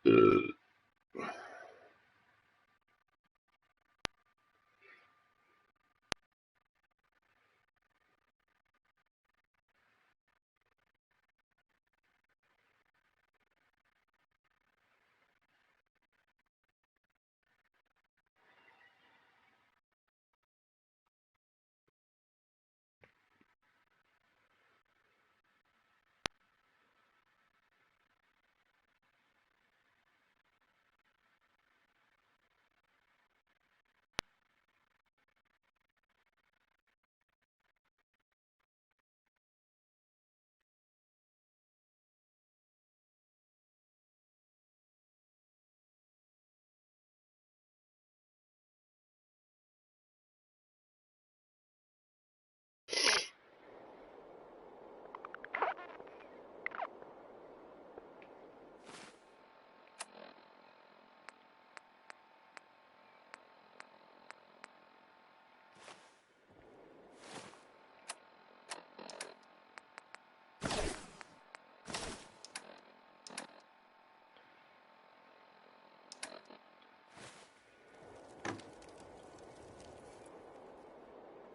Uh,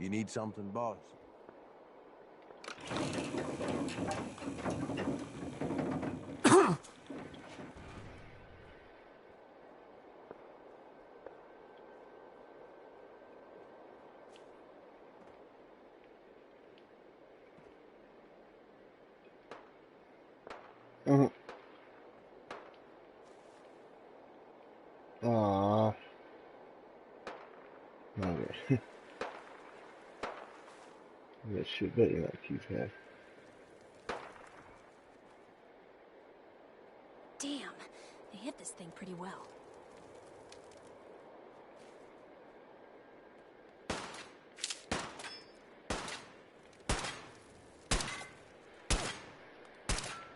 You need something, boss? Aww. Okay. Yeah, shit, bet you're not keypad. Damn, they hit this thing pretty well.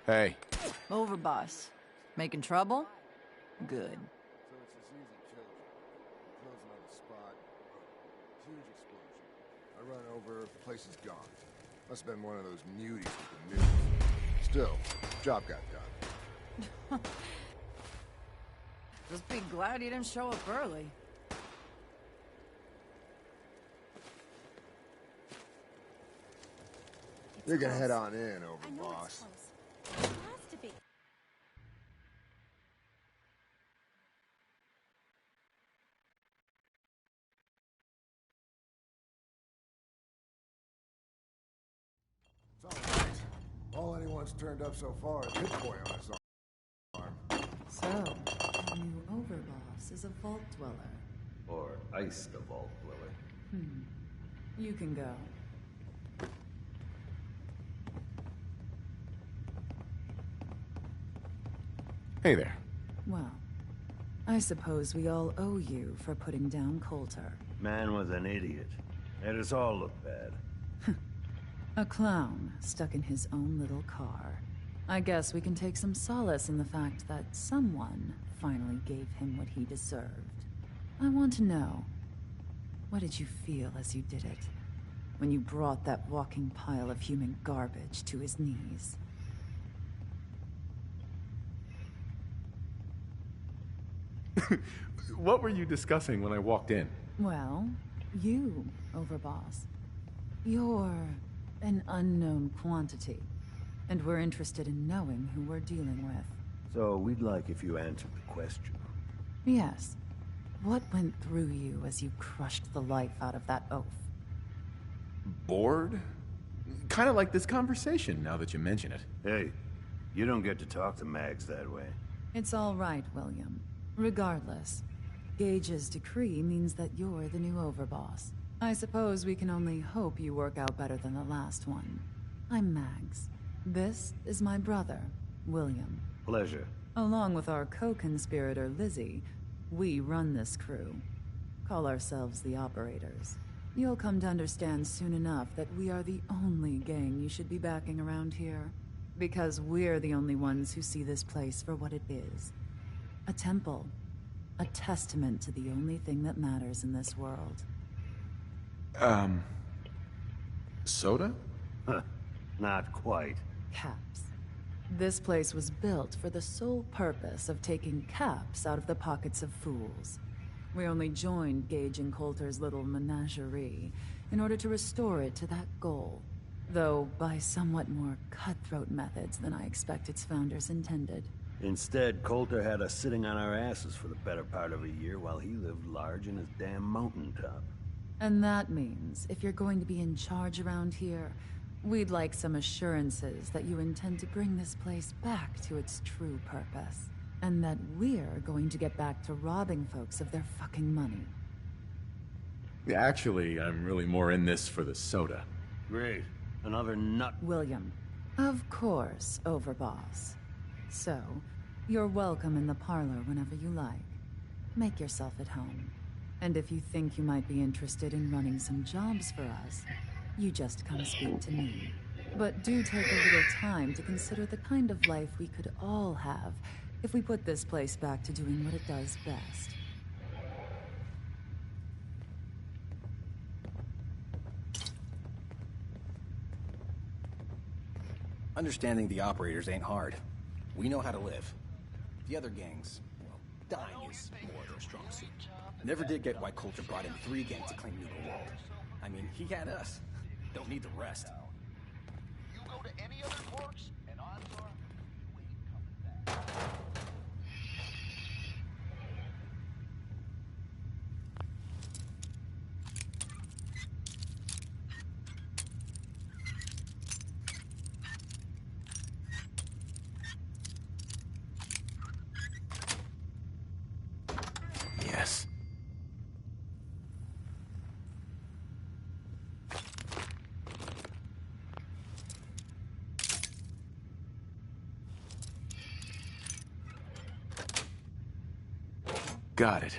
Hey. Over, boss. Making trouble? Good. So it's this easy killjoy. Closing on the spot. Huge explosion. I run over, the place is gone. Must have been one of those muties with the news. Still, job got done. Just be glad you didn't show up early. You can head on in, over, boss. It has to be. It's all right. All anyone's turned up so far is hit boy on his arm. So, our new overboss is a vault dweller. Or iced the vault dweller. You can go. Hey there. Well, I suppose we all owe you for putting down Coulter. Man was an idiot. Made us all look bad. A clown stuck in his own little car. I guess we can take some solace in the fact that someone finally gave him what he deserved. I want to know, what did you feel as you did it? When you brought that walking pile of human garbage to his knees? What were you discussing when I walked in? Well, you, Overboss. You're an unknown quantity, and we're interested in knowing who we're dealing with. So we'd like if you answered the question. Yes. What went through you as you crushed the life out of that oaf? Bored? Kind of like this conversation, now that you mention it. Hey, you don't get to talk to mags that way. It's all right, William. Regardless, Gage's decree means that you're the new overboss. I suppose we can only hope you work out better than the last one. I'm Mags. This is my brother, William. Pleasure. Along with our co-conspirator, Lizzie, we run this crew. Call ourselves the Operators. You'll come to understand soon enough that we are the only gang you should be backing around here. Because we're the only ones who see this place for what it is. A temple. A testament to the only thing that matters in this world. Soda? Huh. Not quite. Caps. This place was built for the sole purpose of taking caps out of the pockets of fools. We only joined Gage and Coulter's little menagerie in order to restore it to that goal, though by somewhat more cutthroat methods than I expect its founders intended. Instead, Coulter had us sitting on our asses for the better part of a year while he lived large in his damn mountaintop. And that means, if you're going to be in charge around here, we'd like some assurances that you intend to bring this place back to its true purpose. And that we're going to get back to robbing folks of their fucking money. Yeah, actually, I'm really more in this for the soda. Great. Another nut. William. Of course, Overboss. So, you're welcome in the parlor whenever you like. Make yourself at home. And if you think you might be interested in running some jobs for us, you just come speak to me. But do take a little time to consider the kind of life we could all have if we put this place back to doing what it does best. Understanding the operators ain't hard. We know how to live. The other gangs, well, dying is more their strong suit. Never did get why Coulter brought in 3 gangs to claim Nuka-World. I mean, he had us. Don't need the rest. You go to any other ports, and odds are you ain't coming back. Yes. Got it.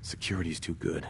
Security's too good.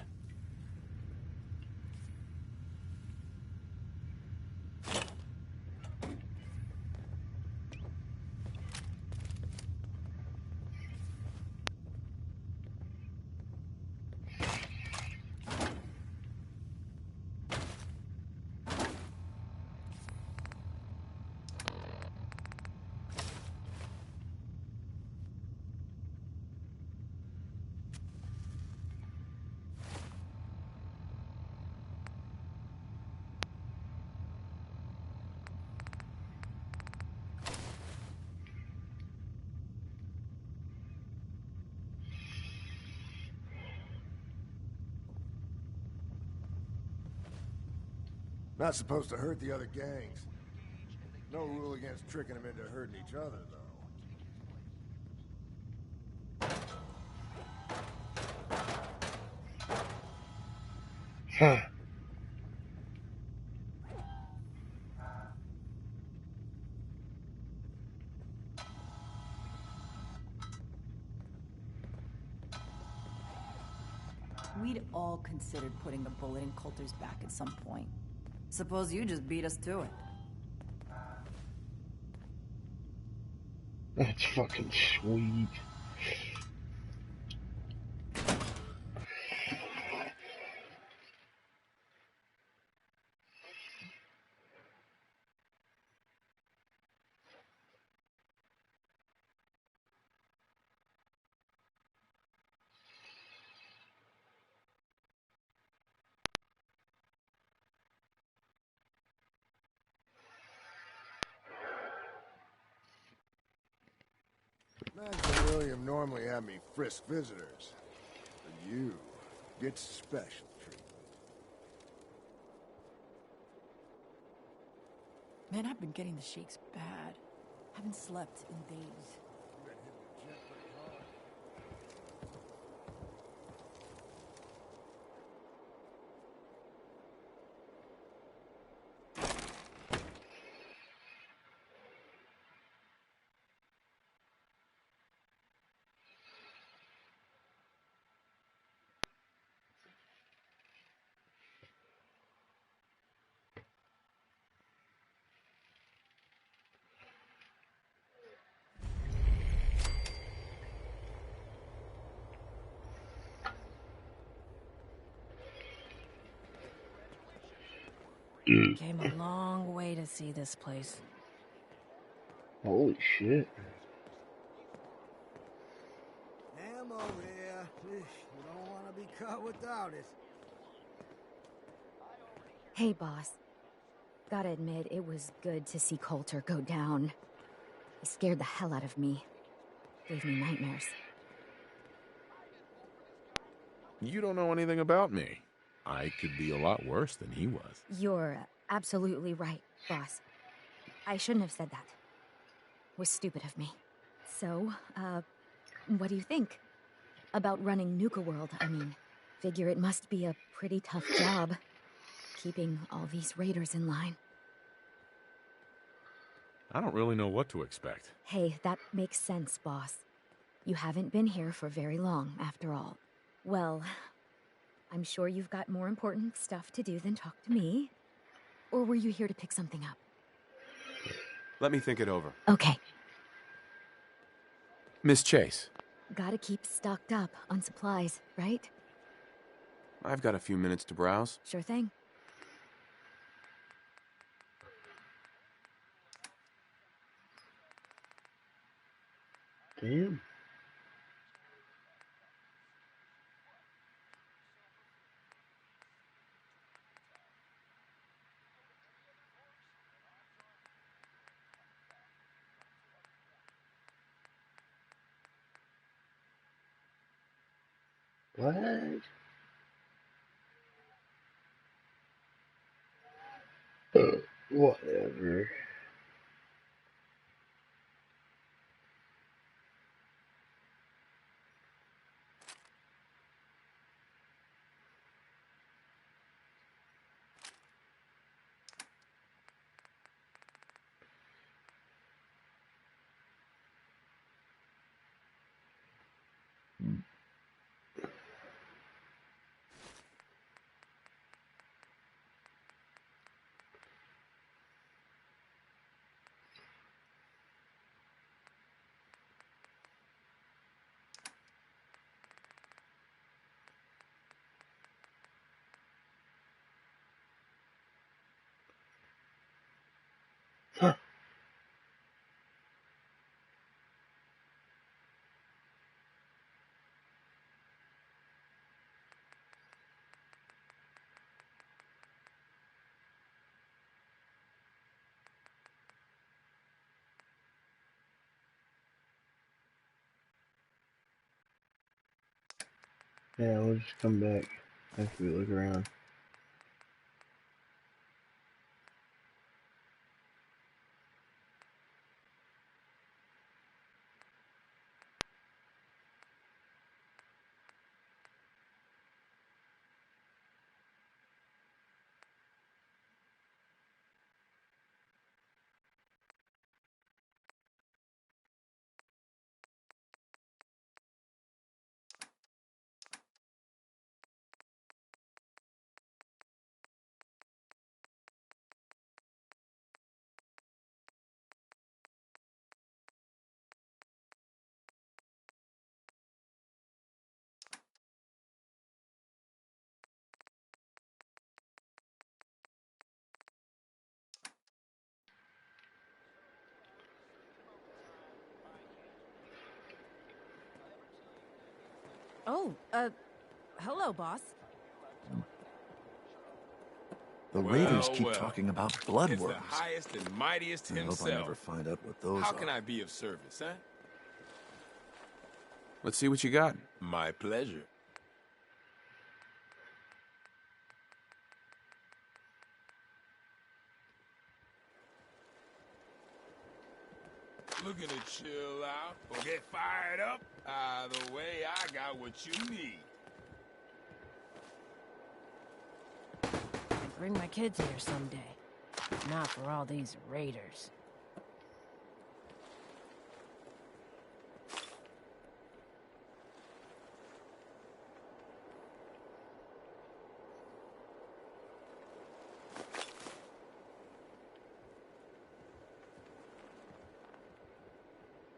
Not supposed to hurt the other gangs. No rule against tricking them into hurting each other, though. Huh. We'd all considered putting a bullet in Coulter's back at some point. Suppose you just beat us to it. That's fucking sweet. Imagine William normally had me frisk visitors. But you get special treatment. Man, I've been getting the shakes bad. Haven't slept in days. Came a long way to see this place. Holy shit. Ammo there. You don't want to be caught without it. Hey, boss. Gotta admit, it was good to see Coulter go down. He scared the hell out of me. Gave me nightmares. You don't know anything about me. I could be a lot worse than he was. You're absolutely right, boss. I shouldn't have said that. Was stupid of me. So, what do you think? About running Nuka-World, I mean. Figure it must be a pretty tough job. Keeping all these raiders in line. I don't really know what to expect. Hey, that makes sense, boss. You haven't been here for very long, after all. Well, I'm sure you've got more important stuff to do than talk to me. Or were you here to pick something up? Let me think it over. Okay. Miss Chase. Gotta keep stocked up on supplies, right? I've got a few minutes to browse. Sure thing. Damn. What? Whatever. Huh. Yeah, we'll just come back after we look around. Oh, hello, boss. The Raiders keep talking about bloodworms. It's the highest and mightiest I himself. hope I never find out what those How are. can I be of service, huh? Let's see what you got. My pleasure. Looking to chill out or get fired up? Either way, I got what you need. I'd bring my kids here someday. Not for all these raiders.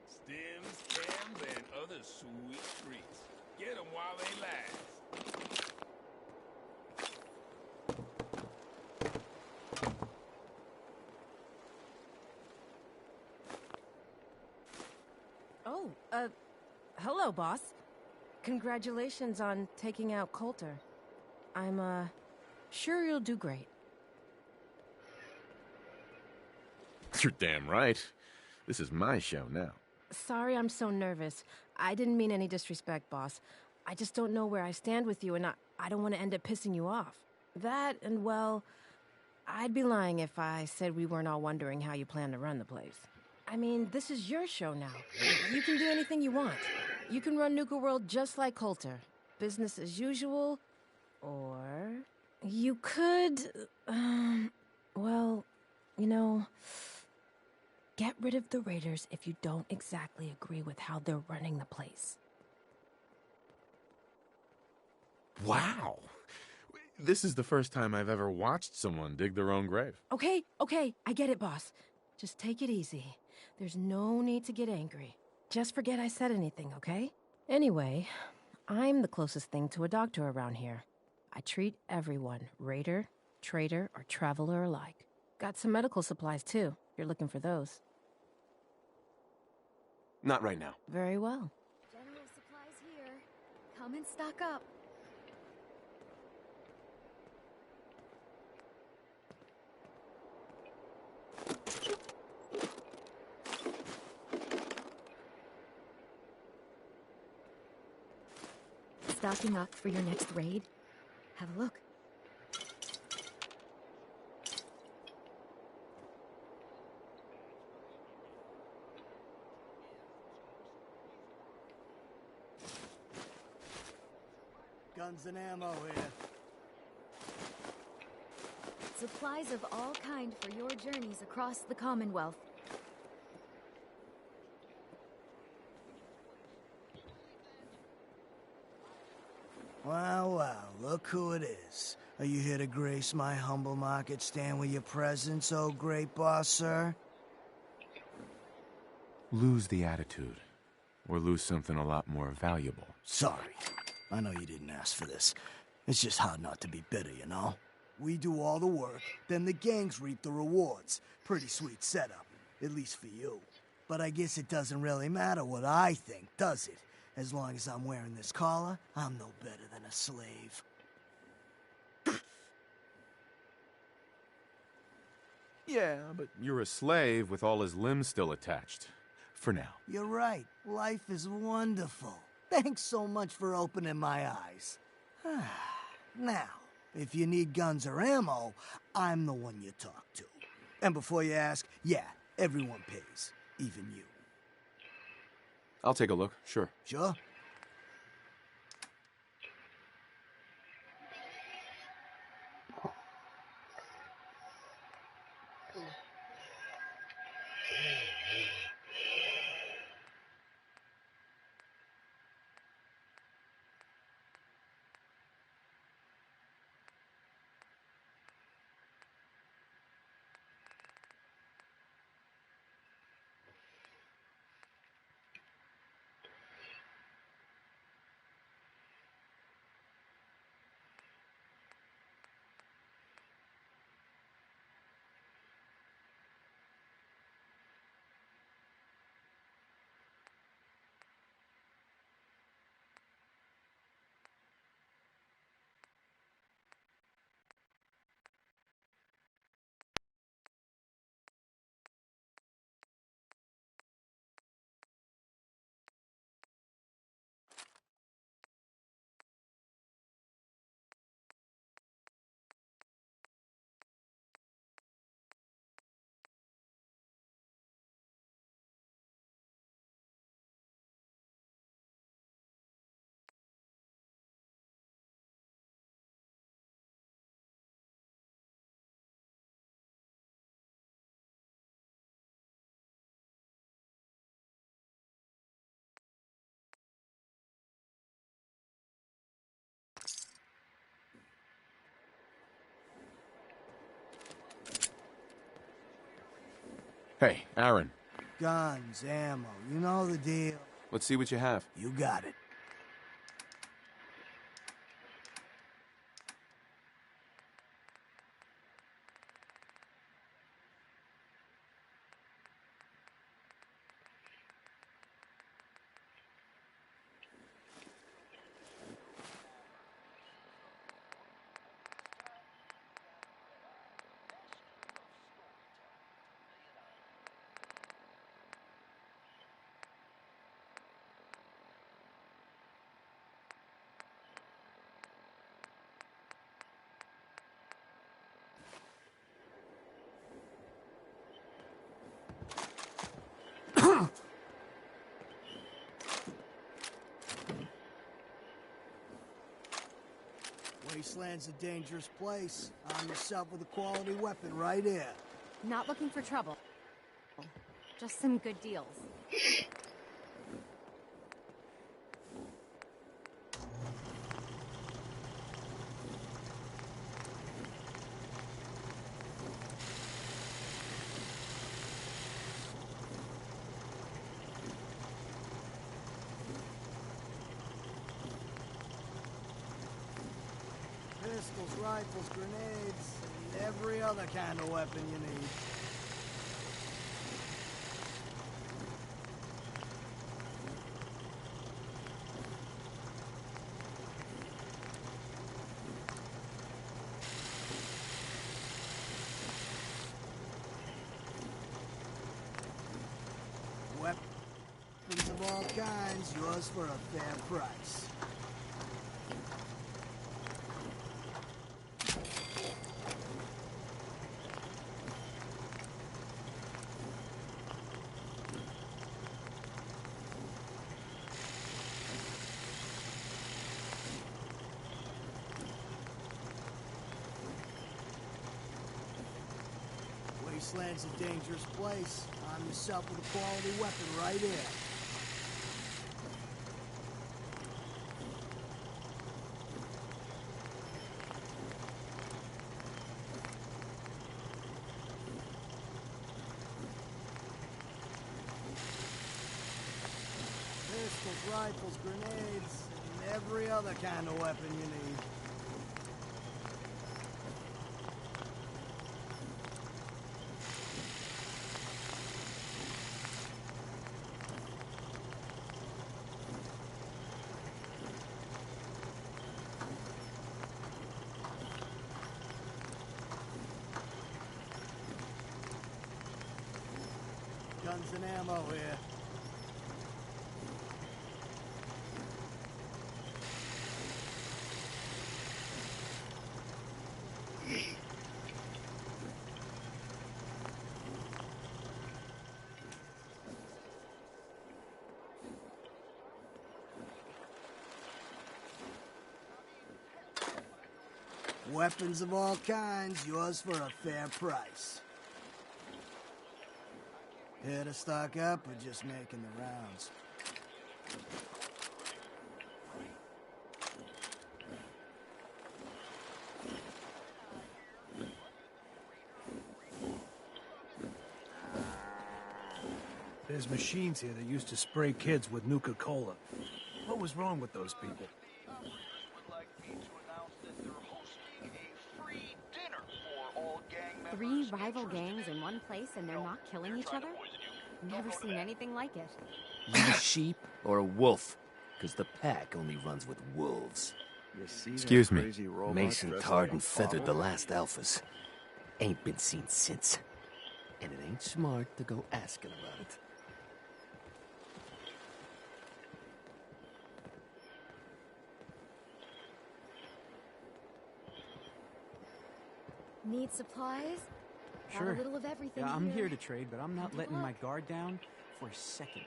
Stems, stems, and other sweet treats. Get them while they last. Oh, hello, boss. Congratulations on taking out Coulter. I'm, sure you'll do great. You're damn right. This is my show now. Sorry I'm so nervous. I didn't mean any disrespect, boss. I just don't know where I stand with you, and I don't want to end up pissing you off. That, and well, I'd be lying if I said we weren't all wondering how you plan to run the place. I mean, this is your show now. You can do anything you want. You can run Nuka-World just like Coulter. Business as usual, or you could, well, you know, get rid of the raiders if you don't exactly agree with how they're running the place. Wow. This is the first time I've ever watched someone dig their own grave. Okay, I get it, boss. Just take it easy. There's no need to get angry. Just forget I said anything, okay? Anyway, I'm the closest thing to a doctor around here. I treat everyone, raider, trader, or traveler alike. Got some medical supplies, too. You're looking for those. Not right now. Very well. General supplies here. Come and stock up. Stocking up for your next raid? Have a look. Guns and ammo here. Supplies of all kind for your journeys across the Commonwealth. Wow, look who it is. Are you here to grace my humble market stand with your presence, oh great boss, sir? Lose the attitude, or lose something a lot more valuable. Sorry. I know you didn't ask for this. It's just hard not to be bitter, you know? We do all the work, then the gangs reap the rewards. Pretty sweet setup, at least for you. But I guess it doesn't really matter what I think, does it? As long as I'm wearing this collar, I'm no better than a slave. Yeah, but you're a slave with all his limbs still attached. For now. You're right. Life is wonderful. Thanks so much for opening my eyes. Now, if you need guns or ammo, I'm the one you talk to. And before you ask, yeah, everyone pays. Even you. I'll take a look, sure. Sure? Hey, Aaron. Guns, ammo, you know the deal. Let's see what you have. You got it. Wasteland's a dangerous place. Arm yourself with a quality weapon right here. Not looking for trouble. Just some good deals. Pistols, rifles, grenades, and every other kind of weapon you need. Weapons of all kinds, yours for a fair price. Wasteland's a dangerous place. Arm yourself with a quality weapon right here. Pistols, rifles, grenades, and every other kind of weapon you need. Guns and ammo here. Weapons of all kinds, yours for a fair price. Here to stock up or just making the rounds? There's machines here that used to spray kids with Nuka-Cola. What was wrong with those people? Three rival gangs in one place and they're not killing each other? Never seen anything like it. You a sheep or a wolf? Because the pack only runs with wolves. Excuse me. Mason tarred and feathered the last alphas. Ain't been seen since. And it ain't smart to go asking about it. Need supplies? Got Sure. a little of everything Yeah, I'm here. here to trade, but I'm not letting my guard down for a second.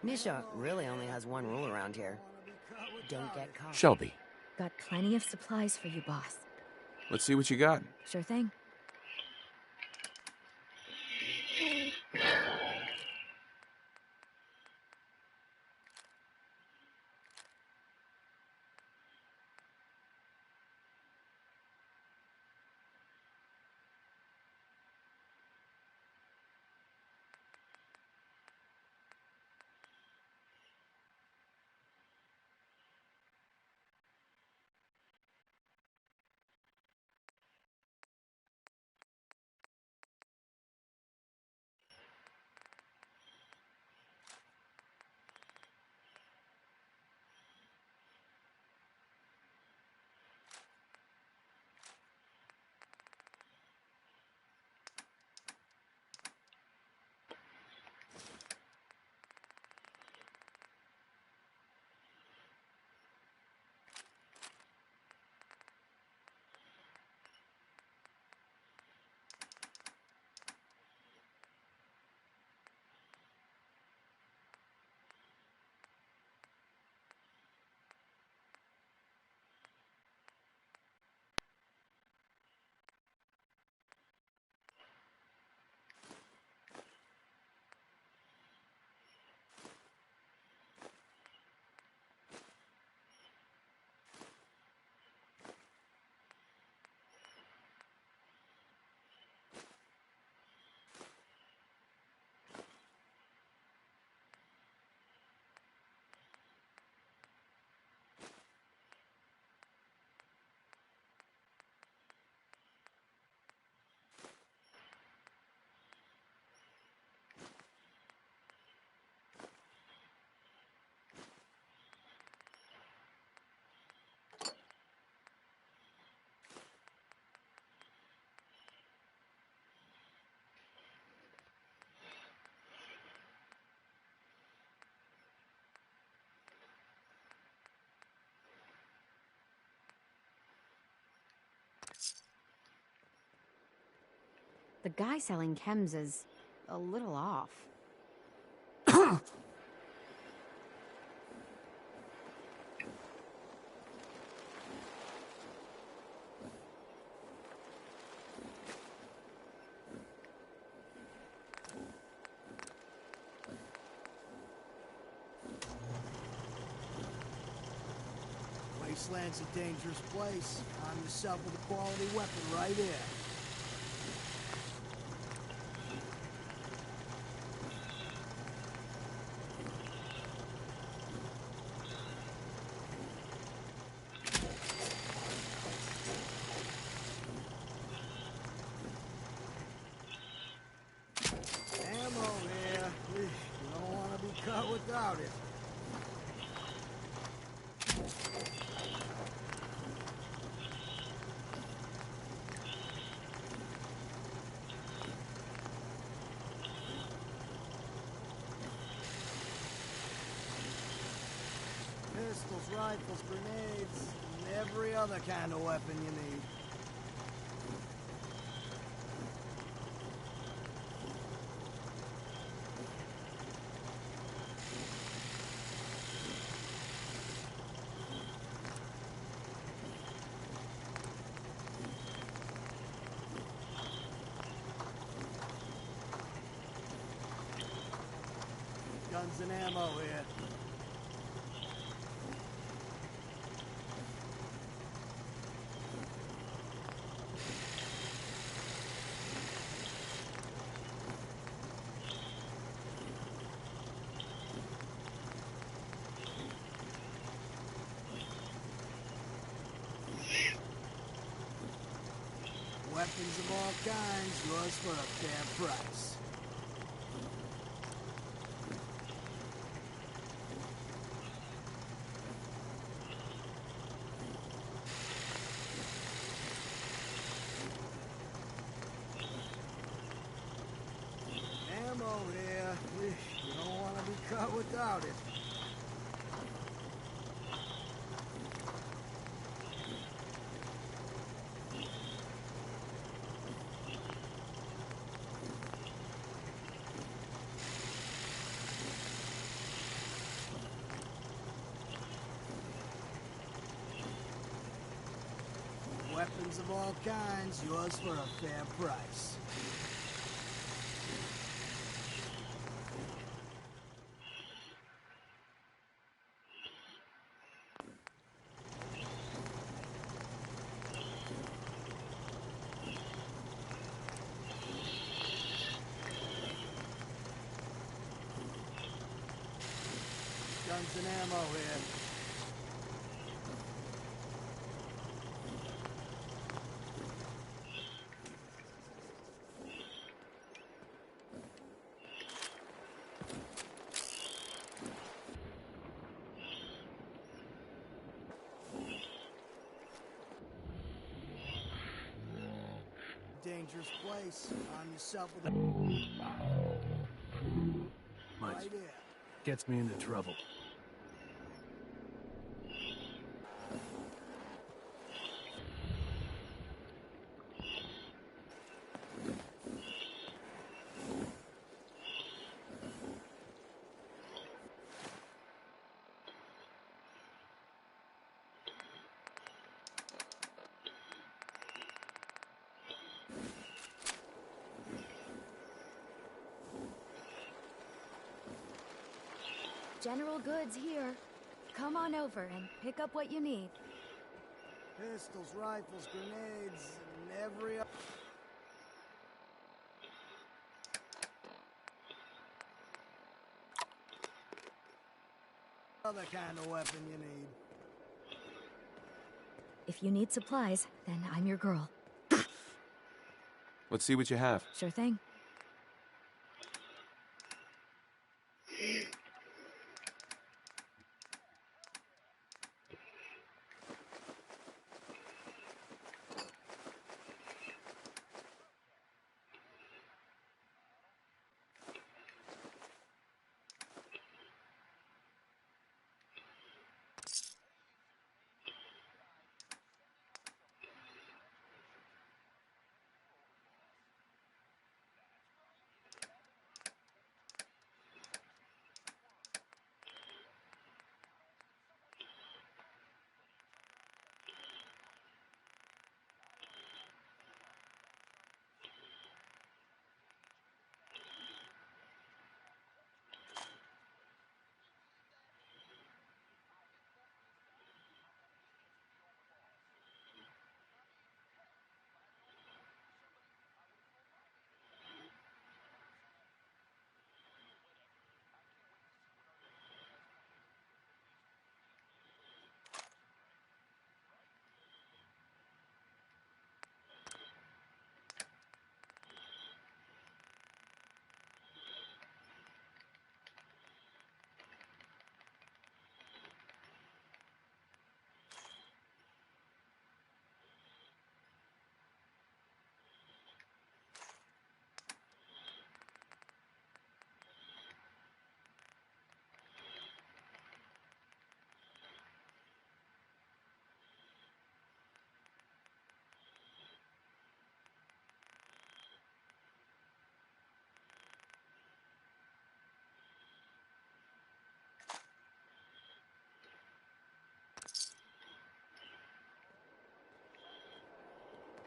Misha really only has one rule around here. Don't get caught. Shelby, Got plenty of supplies for you, boss. let's see what you got. Sure thing. The guy selling chems is a little off. Wasteland's a dangerous place. Arm yourself with a quality weapon right here. Ammo here. You don't want to be caught without it. Pistols, rifles, grenades, and every other kind of weapon you need. Guns and ammo here. Weapons of all kinds, yours for a fair price. Ammo here. You don't want to be caught without it. Weapons of all kinds, yours for a fair price. Guns and ammo here. Dangerous place. Arm yourself with a... Much. Right here. Gets me into trouble. General Goods here. Come on over and pick up what you need. Pistols, rifles, grenades, and every other kind of weapon you need. If you need supplies, then I'm your girl. Let's see what you have. Sure thing.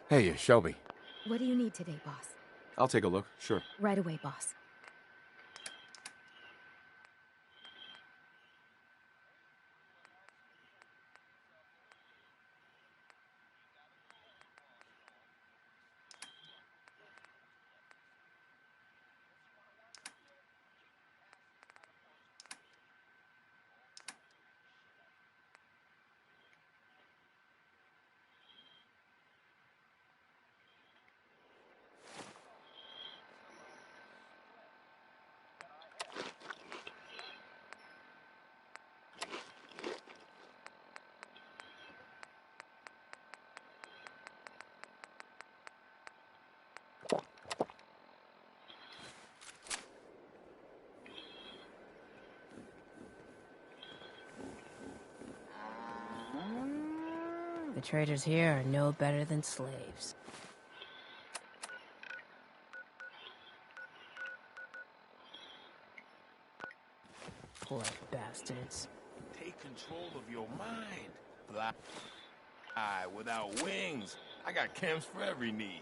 Hey, Shelby. What do you need today, boss? I'll take a look, sure. Right away, boss. The traders here are no better than slaves. Poor bastards. Take control of your mind. Fly without wings. I got chems for every need.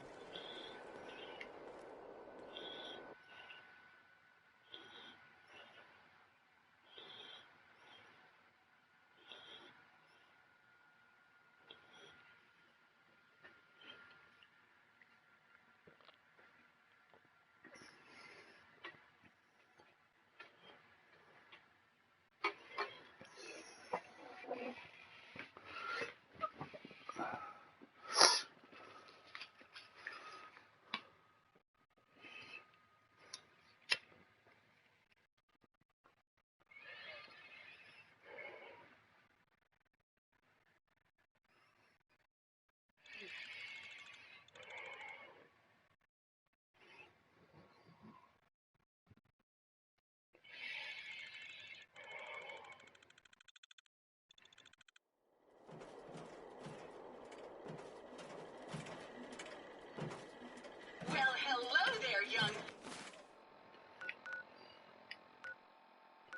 Well, hello there, young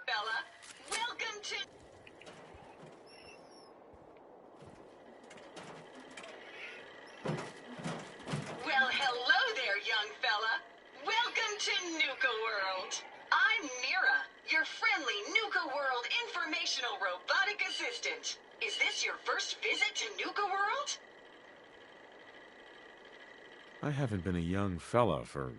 fella. Welcome to... Well, hello there, young fella. Welcome to Nuka-World. I'm Mira, your friendly Nuka-World informational robotic assistant. Is this your first visit to Nuka-World? I haven't been a young fella for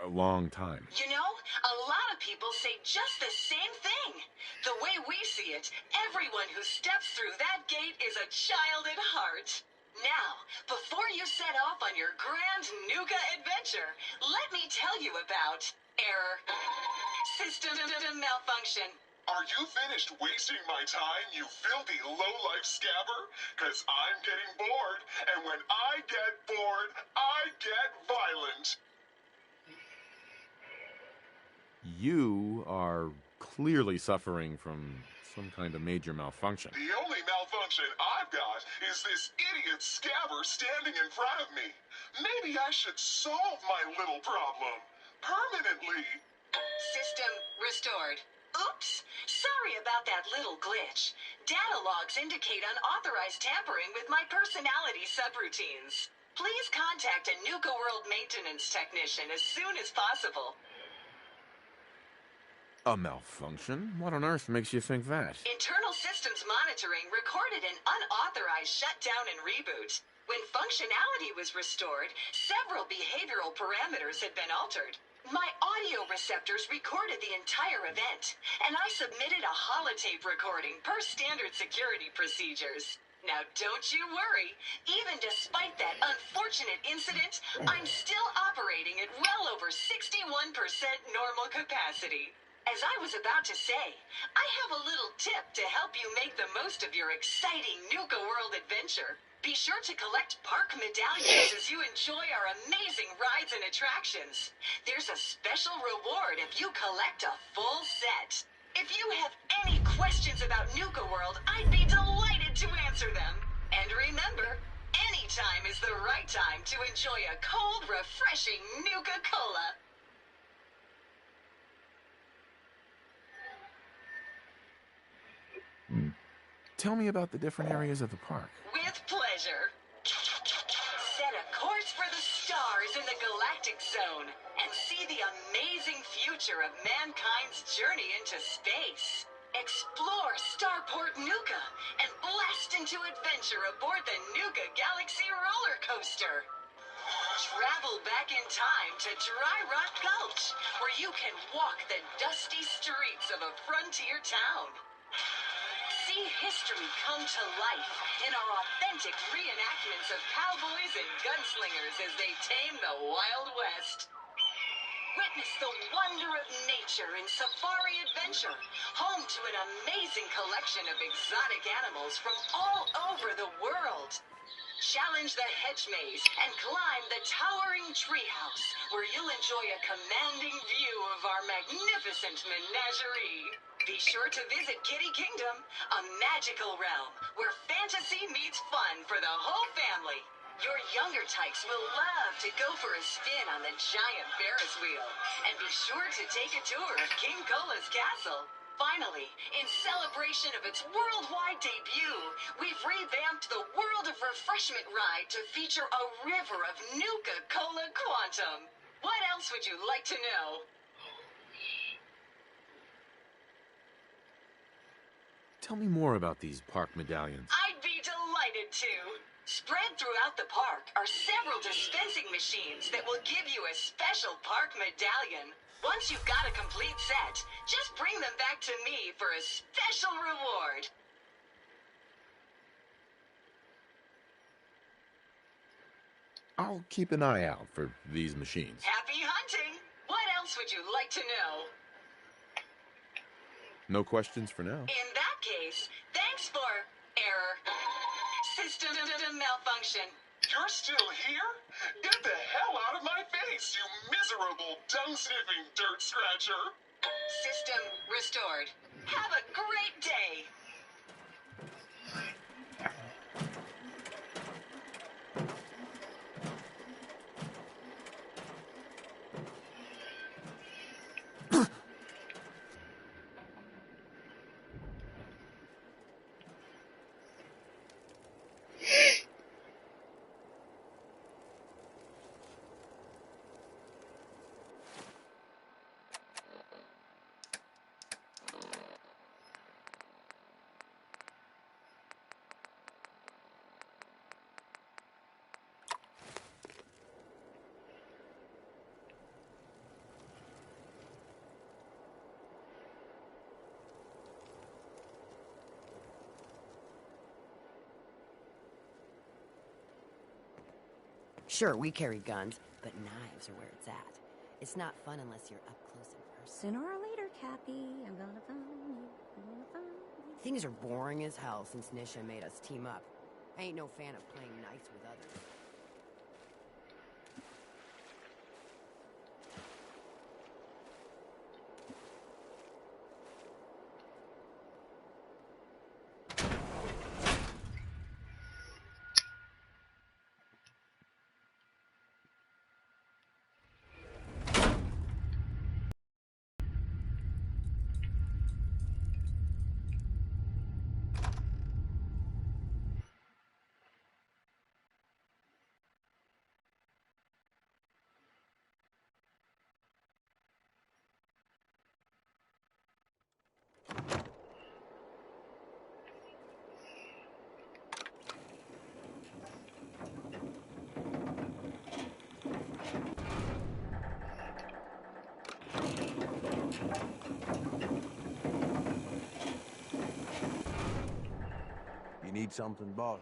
a long time. You know, a lot of people say just the same thing. The way we see it, everyone who steps through that gate is a child at heart. Now, before you set off on your grand Nuka adventure, let me tell you about error. System malfunction. Are you finished wasting my time, you filthy low-life scabber? 'Cause I'm getting bored, and when I get bored, I get violent. You are clearly suffering from some kind of major malfunction. The only malfunction I've got is this idiot scabber standing in front of me. Maybe I should solve my little problem permanently. System restored. Oops, sorry about that little glitch. Data logs indicate unauthorized tampering with my personality subroutines. Please contact a Nuka-World maintenance technician as soon as possible. A malfunction? What on earth makes you think that? Internal systems monitoring recorded an unauthorized shutdown and reboot. When functionality was restored, several behavioral parameters had been altered. My audio receptors recorded the entire event, and I submitted a holotape recording per standard security procedures. Now don't you worry, even despite that unfortunate incident, I'm still operating at well over 61% normal capacity. As I was about to say, I have a little tip to help you make the most of your exciting Nuka-World adventure. Be sure to collect park medallions as you enjoy our amazing rides and attractions. There's a special reward if you collect a full set. If you have any questions about Nuka-World, I'd be delighted to answer them. And remember, any time is the right time to enjoy a cold, refreshing Nuka-Cola. Tell me about the different areas of the park. With pleasure. Set in the galactic zone and see the amazing future of mankind's journey into space. Explore Starport Nuka and blast into adventure aboard the Nuka Galaxy roller coaster. Travel back in time to Dry Rock Gulch, where you can walk the dusty streets of a frontier town. See history come to life in our authentic reenactments of cowboys and gunslingers as they tame the Wild West. Witness the wonder of nature in Safari Adventure, home to an amazing collection of exotic animals from all over the world. Challenge the hedge maze and climb the towering treehouse, where you'll enjoy a commanding view of our magnificent menagerie. Be sure to visit Kitty Kingdom, a magical realm where fantasy meets fun for the whole family. Your younger tykes will love to go for a spin on the giant Ferris wheel, and be sure to take a tour of King Cola's castle. Finally, in celebration of its worldwide debut, we've revamped the World of Refreshment ride to feature a river of Nuka-Cola Quantum. What else would you like to know? Tell me more about these park medallions. I'd be delighted to. Spread throughout the park are several dispensing machines that will give you a special park medallion. Once you've got a complete set, just bring them back to me for a special reward. I'll keep an eye out for these machines. Happy hunting! What else would you like to know? No questions for now. In that case, thanks for error. System malfunction. You're still here? Get the hell out of my face, you miserable dung-sniffing dirt scratcher! System restored. Have a great day! Sure, we carry guns, but knives are where it's at. It's not fun unless you're up close and personal. Sooner or later, Cappy, I'm gonna find you. I'm gonna find you. Things are boring as hell since Nisha made us team up. I ain't no fan of playing nice with others. You need something, boss?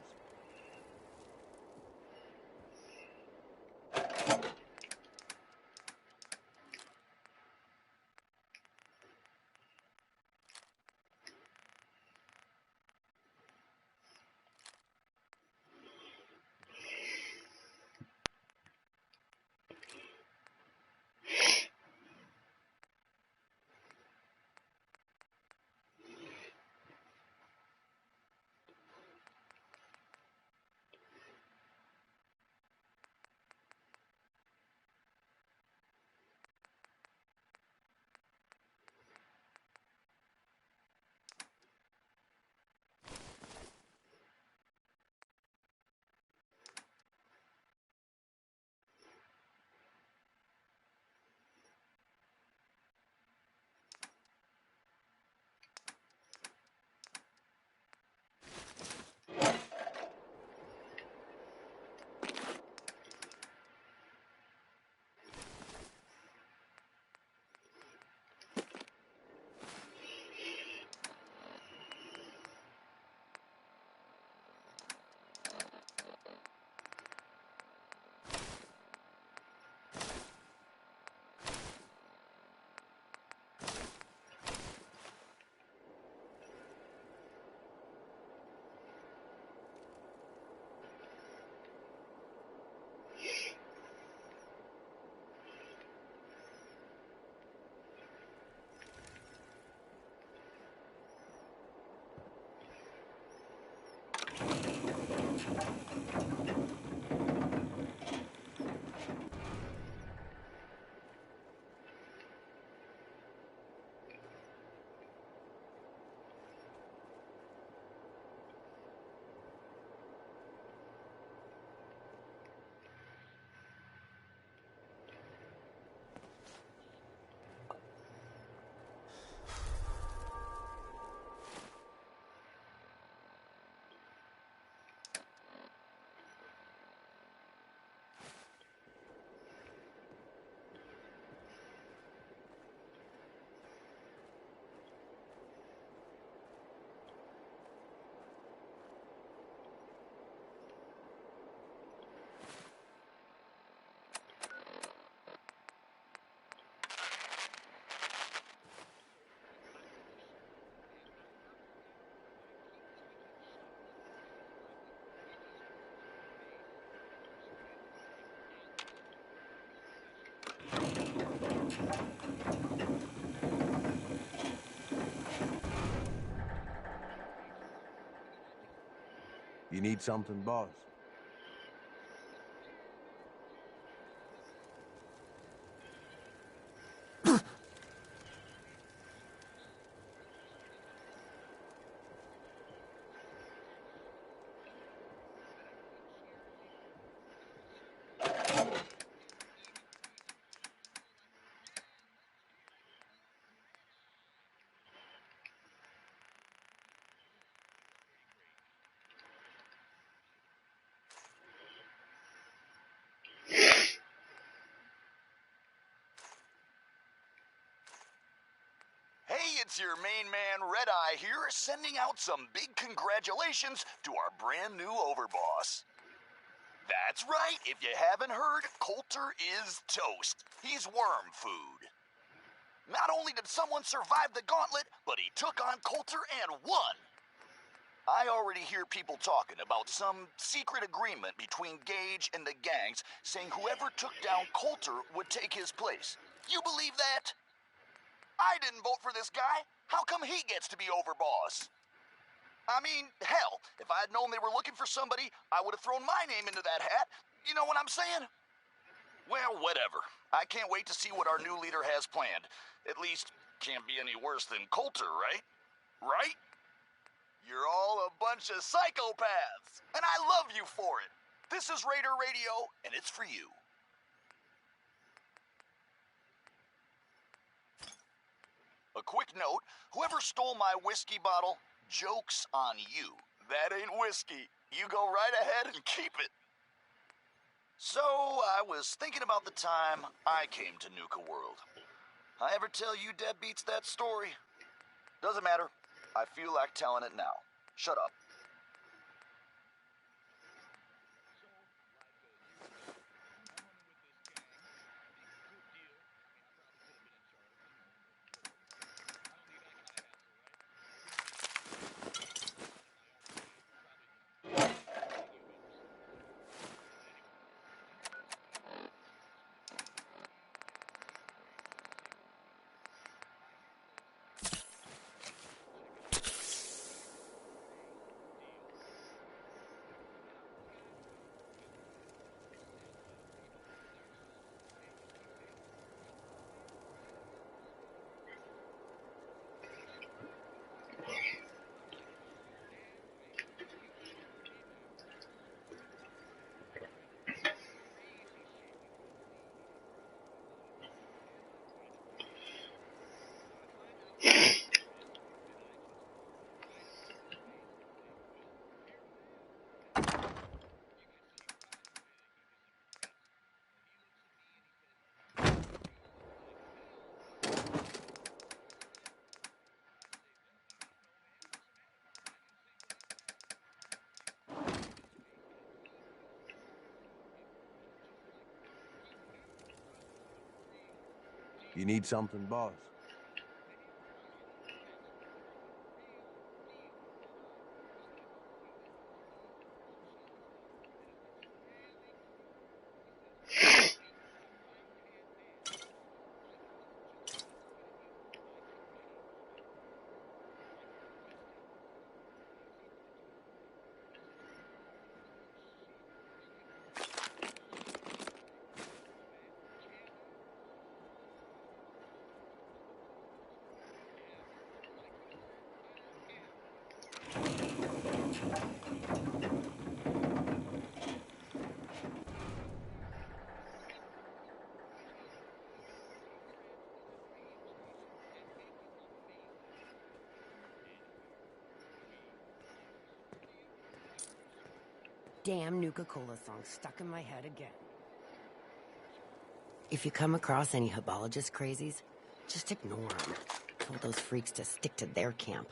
You need something, boss? Hey, it's your main man, Red Eye here, sending out some big congratulations to our brand new overboss. That's right, if you haven't heard, Coulter is toast. He's worm food. Not only did someone survive the gauntlet, but he took on Coulter and won. I already hear people talking about some secret agreement between Gage and the gangs saying whoever took down Coulter would take his place. You believe that? I didn't vote for this guy. How come he gets to be overboss? I mean, hell, if I had known they were looking for somebody, I would have thrown my name into that hat. You know what I'm saying? Well, whatever. I can't wait to see what our new leader has planned. At least, can't be any worse than Coulter, right? Right? You're all a bunch of psychopaths, and I love you for it. This is Raider Radio, and it's for you. A quick note, whoever stole my whiskey bottle, joke's on you. That ain't whiskey. You go right ahead and keep it. So, I was thinking about the time I came to Nuka-World. I ever tell you deadbeats that story? Doesn't matter. I feel like telling it now. Shut up. You need something, boss? damn Nuka-Cola song stuck in my head again. If you come across any hebologist crazies, just ignore them. Told those freaks to stick to their camp.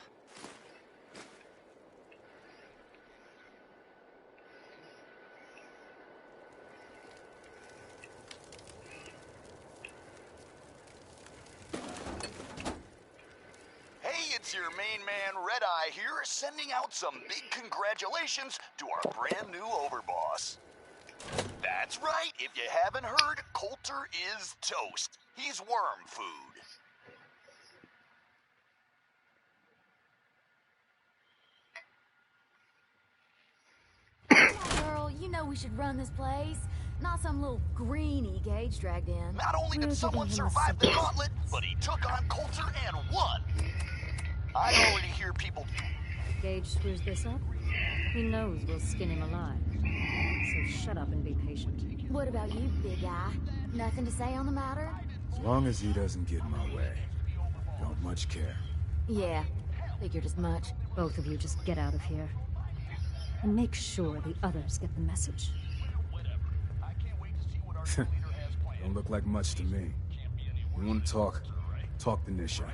Hey, it's your main man, Red Eye here, sending out some big congratulations to our brand new overboss. That's right, if you haven't heard, Coulter is toast. He's worm food. Girl, you know we should run this place. Not some little greenie Gage dragged in. Not only did We're someone giving him a survive the second gauntlet, but he took on Coulter and won. I already hear people... Gage screws this up, he knows we'll skin him alive. So shut up and be patient. What about you, big guy? Nothing to say on the matter? As long as he doesn't get in my way. Don't much care. Yeah, figured as much. Both of you just get out of here. And make sure the others get the message. Don't look like much to me. You want to talk? Talk to Nisha.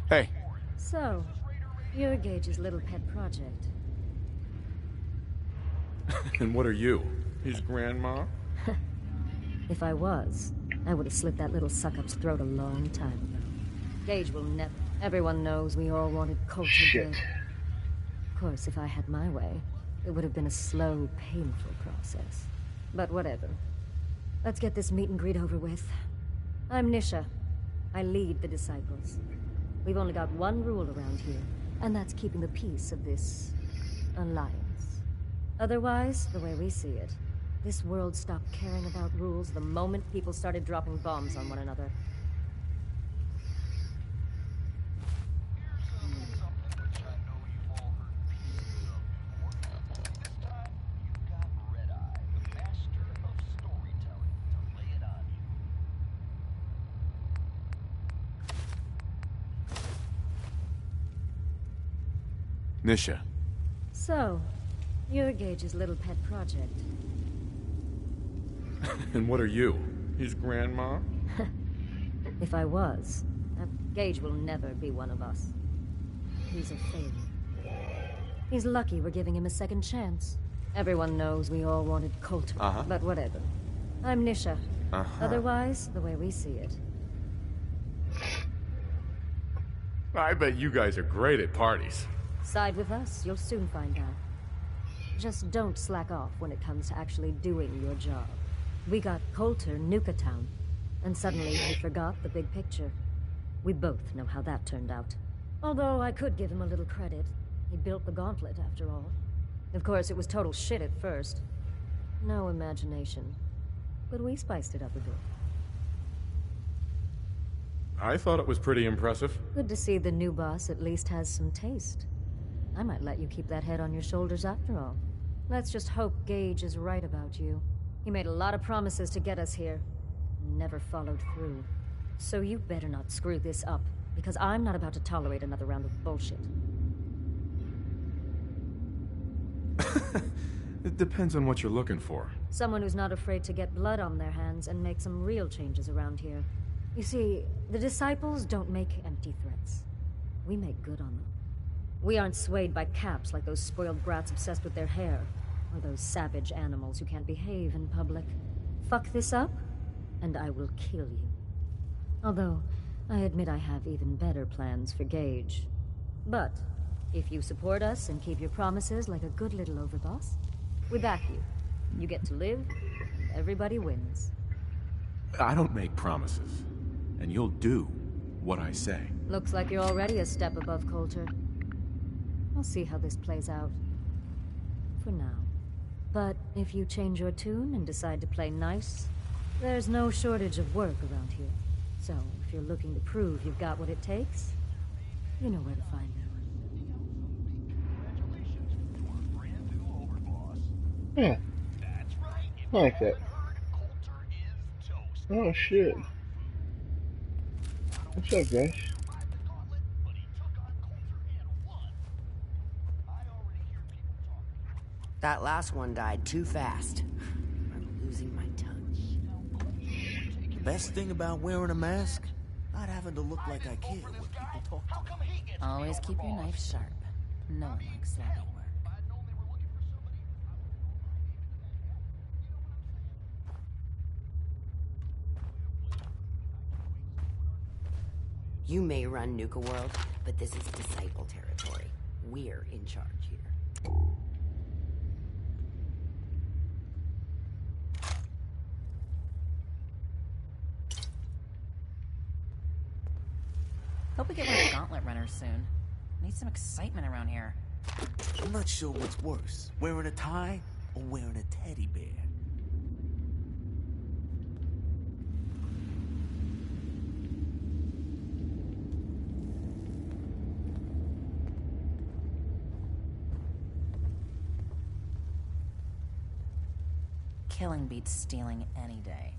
Hey. So, you're Gage's little pet project. And what are you? His grandma? If I was, I would have slit that little suck-up's throat a long time ago. Gage will never. Everyone knows we all wanted Coulter dead. Of course, if I had my way, it would have been a slow, painful process. But whatever. Let's get this meet and greet over with. I'm Nisha. I lead the Disciples. We've only got one rule around here, and that's keeping the peace of this alliance. Otherwise, the way we see it, this world stopped caring about rules the moment people started dropping bombs on one another. Nisha. So, you're Gage's little pet project. And what are you? His grandma? If I was, Gage will never be one of us. He's a failure. He's lucky we're giving him a second chance. Everyone knows we all wanted Coulter, but whatever. I'm Nisha. Otherwise, the way we see it. I bet you guys are great at parties. Side with us, you'll soon find out. Just don't slack off when it comes to actually doing your job. We got Coulter Nuka-Town, and suddenly we forgot the big picture. We both know how that turned out. Although I could give him a little credit. He built the gauntlet, after all. Of course, it was total shit at first. No imagination. But we spiced it up a bit. I thought it was pretty impressive. Good to see the new boss at least has some taste. I might let you keep that head on your shoulders after all. Let's just hope Gage is right about you. He made a lot of promises to get us here. Never followed through. So you better not screw this up, because I'm not about to tolerate another round of bullshit. It depends on what you're looking for. Someone who's not afraid to get blood on their hands and make some real changes around here. You see, the disciples don't make empty threats. We make good on them. We aren't swayed by caps like those spoiled brats obsessed with their hair, or those savage animals who can't behave in public. Fuck this up, and I will kill you. Although, I admit I have even better plans for Gage. But, if you support us and keep your promises like a good little overboss, we back you. You get to live, and everybody wins. I don't make promises, and you'll do what I say. Looks like you're already a step above Coulter. I'll see how this plays out. For now. But if you change your tune and decide to play nice, there's no shortage of work around here. So, if you're looking to prove you've got what it takes, you know where to find me. Yeah. I like that. Oh shit. What's up, guys? That last one died too fast. I'm losing my touch. The best thing about wearing a mask? Not having to look like I care what people talk to. Always keep your knife sharp. No one likes sloppy work. You may run Nuka-World, but this is disciple territory. We're in charge here. Hope we get one of Gauntlet runners soon. Need some excitement around here. I'm not sure what's worse, wearing a tie or wearing a teddy bear. Killing beats stealing any day.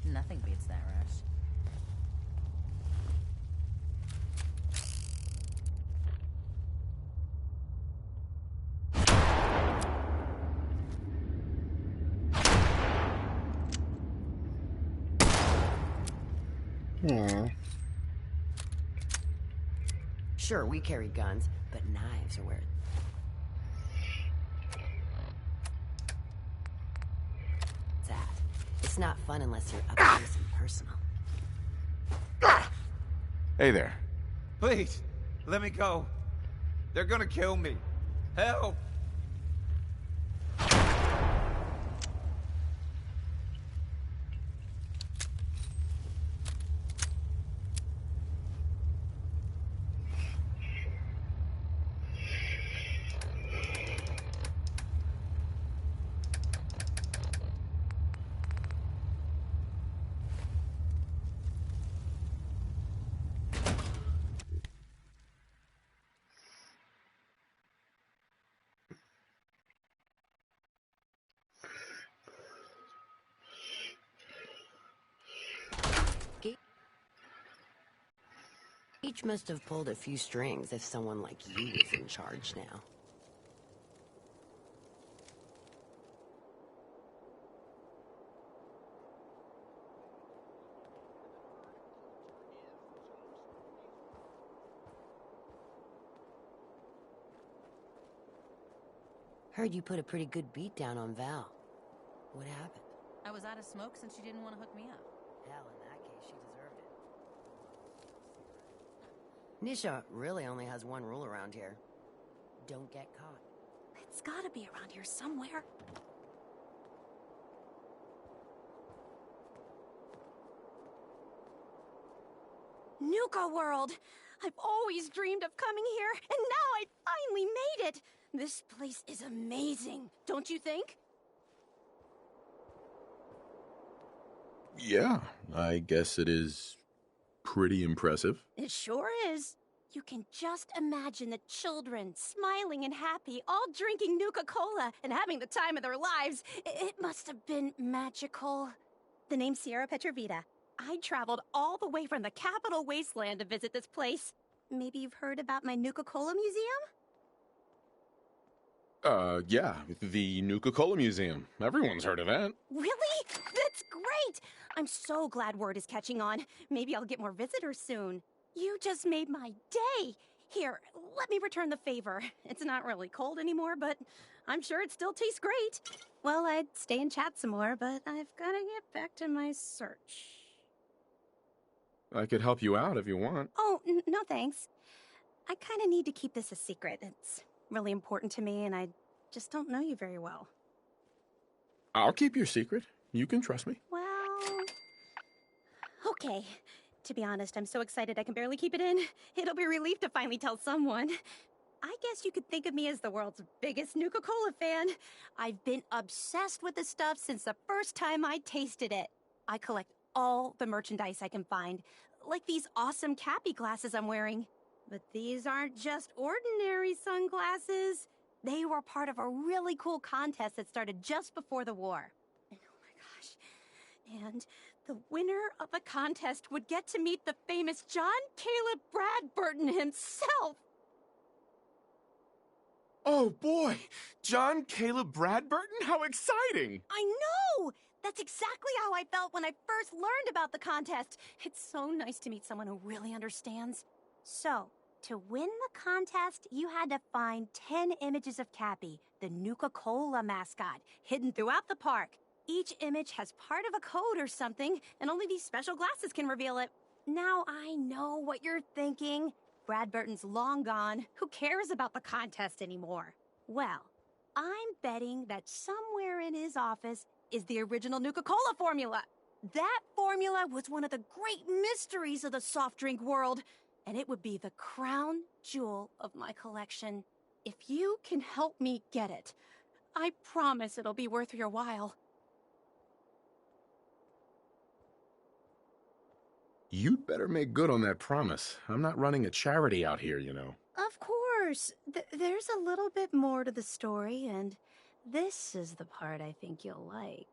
Nothing beats that rush. Aww. Sure, we carry guns, but knives are where it's at. It's not fun unless you're up close and personal. Hey there. Please, let me go. They're gonna kill me. Help! Gage must have pulled a few strings if someone like you is in charge now. Heard you put a pretty good beat down on Val. What happened? I was out of smoke since she didn't want to hook me up. Hell, in that case, she deserved it. Nisha really only has one rule around here. Don't get caught. It's gotta be around here somewhere. Nuka-World! I've always dreamed of coming here, and now I finally made it! This place is amazing, don't you think? Yeah, I guess it is pretty impressive. It sure is. You can just imagine the children, smiling and happy, all drinking Nuka-Cola and having the time of their lives. It must have been magical. The name's Sierra Petrovita. I traveled all the way from the capital wasteland to visit this place. Maybe you've heard about my Nuka-Cola museum? Yeah, the Nuka-Cola Museum. Everyone's heard of that. Really? That's great! I'm so glad word is catching on. Maybe I'll get more visitors soon. You just made my day! Here, let me return the favor. It's not really cold anymore, but I'm sure it still tastes great. Well, I'd stay and chat some more, but I've gotta get back to my search. I could help you out if you want. Oh, no thanks. I kinda need to keep this a secret. It's really important to me, and I just don't know you very well. I'll keep your secret. You can trust me. Well... okay. To be honest, I'm so excited I can barely keep it in. It'll be a relief to finally tell someone. I guess you could think of me as the world's biggest Nuka-Cola fan. I've been obsessed with this stuff since the first time I tasted it. I collect all the merchandise I can find, like these awesome Cappy glasses I'm wearing. But these aren't just ordinary sunglasses. They were part of a really cool contest that started just before the war. And oh my gosh. And the winner of the contest would get to meet the famous John Caleb Bradburton himself. Oh boy! John Caleb Bradburton? How exciting! I know! That's exactly how I felt when I first learned about the contest. It's so nice to meet someone who really understands. So, to win the contest, you had to find 10 images of Cappy, the Nuka-Cola mascot, hidden throughout the park. Each image has part of a code or something, and only these special glasses can reveal it. Now I know what you're thinking. Bradburton's long gone. Who cares about the contest anymore? Well, I'm betting that somewhere in his office is the original Nuka-Cola formula. That formula was one of the great mysteries of the soft drink world, and it would be the crown jewel of my collection. If you can help me get it, I promise it'll be worth your while. You'd better make good on that promise. I'm not running a charity out here, you know. Of course. There's a little bit more to the story, and this is the part I think you'll like.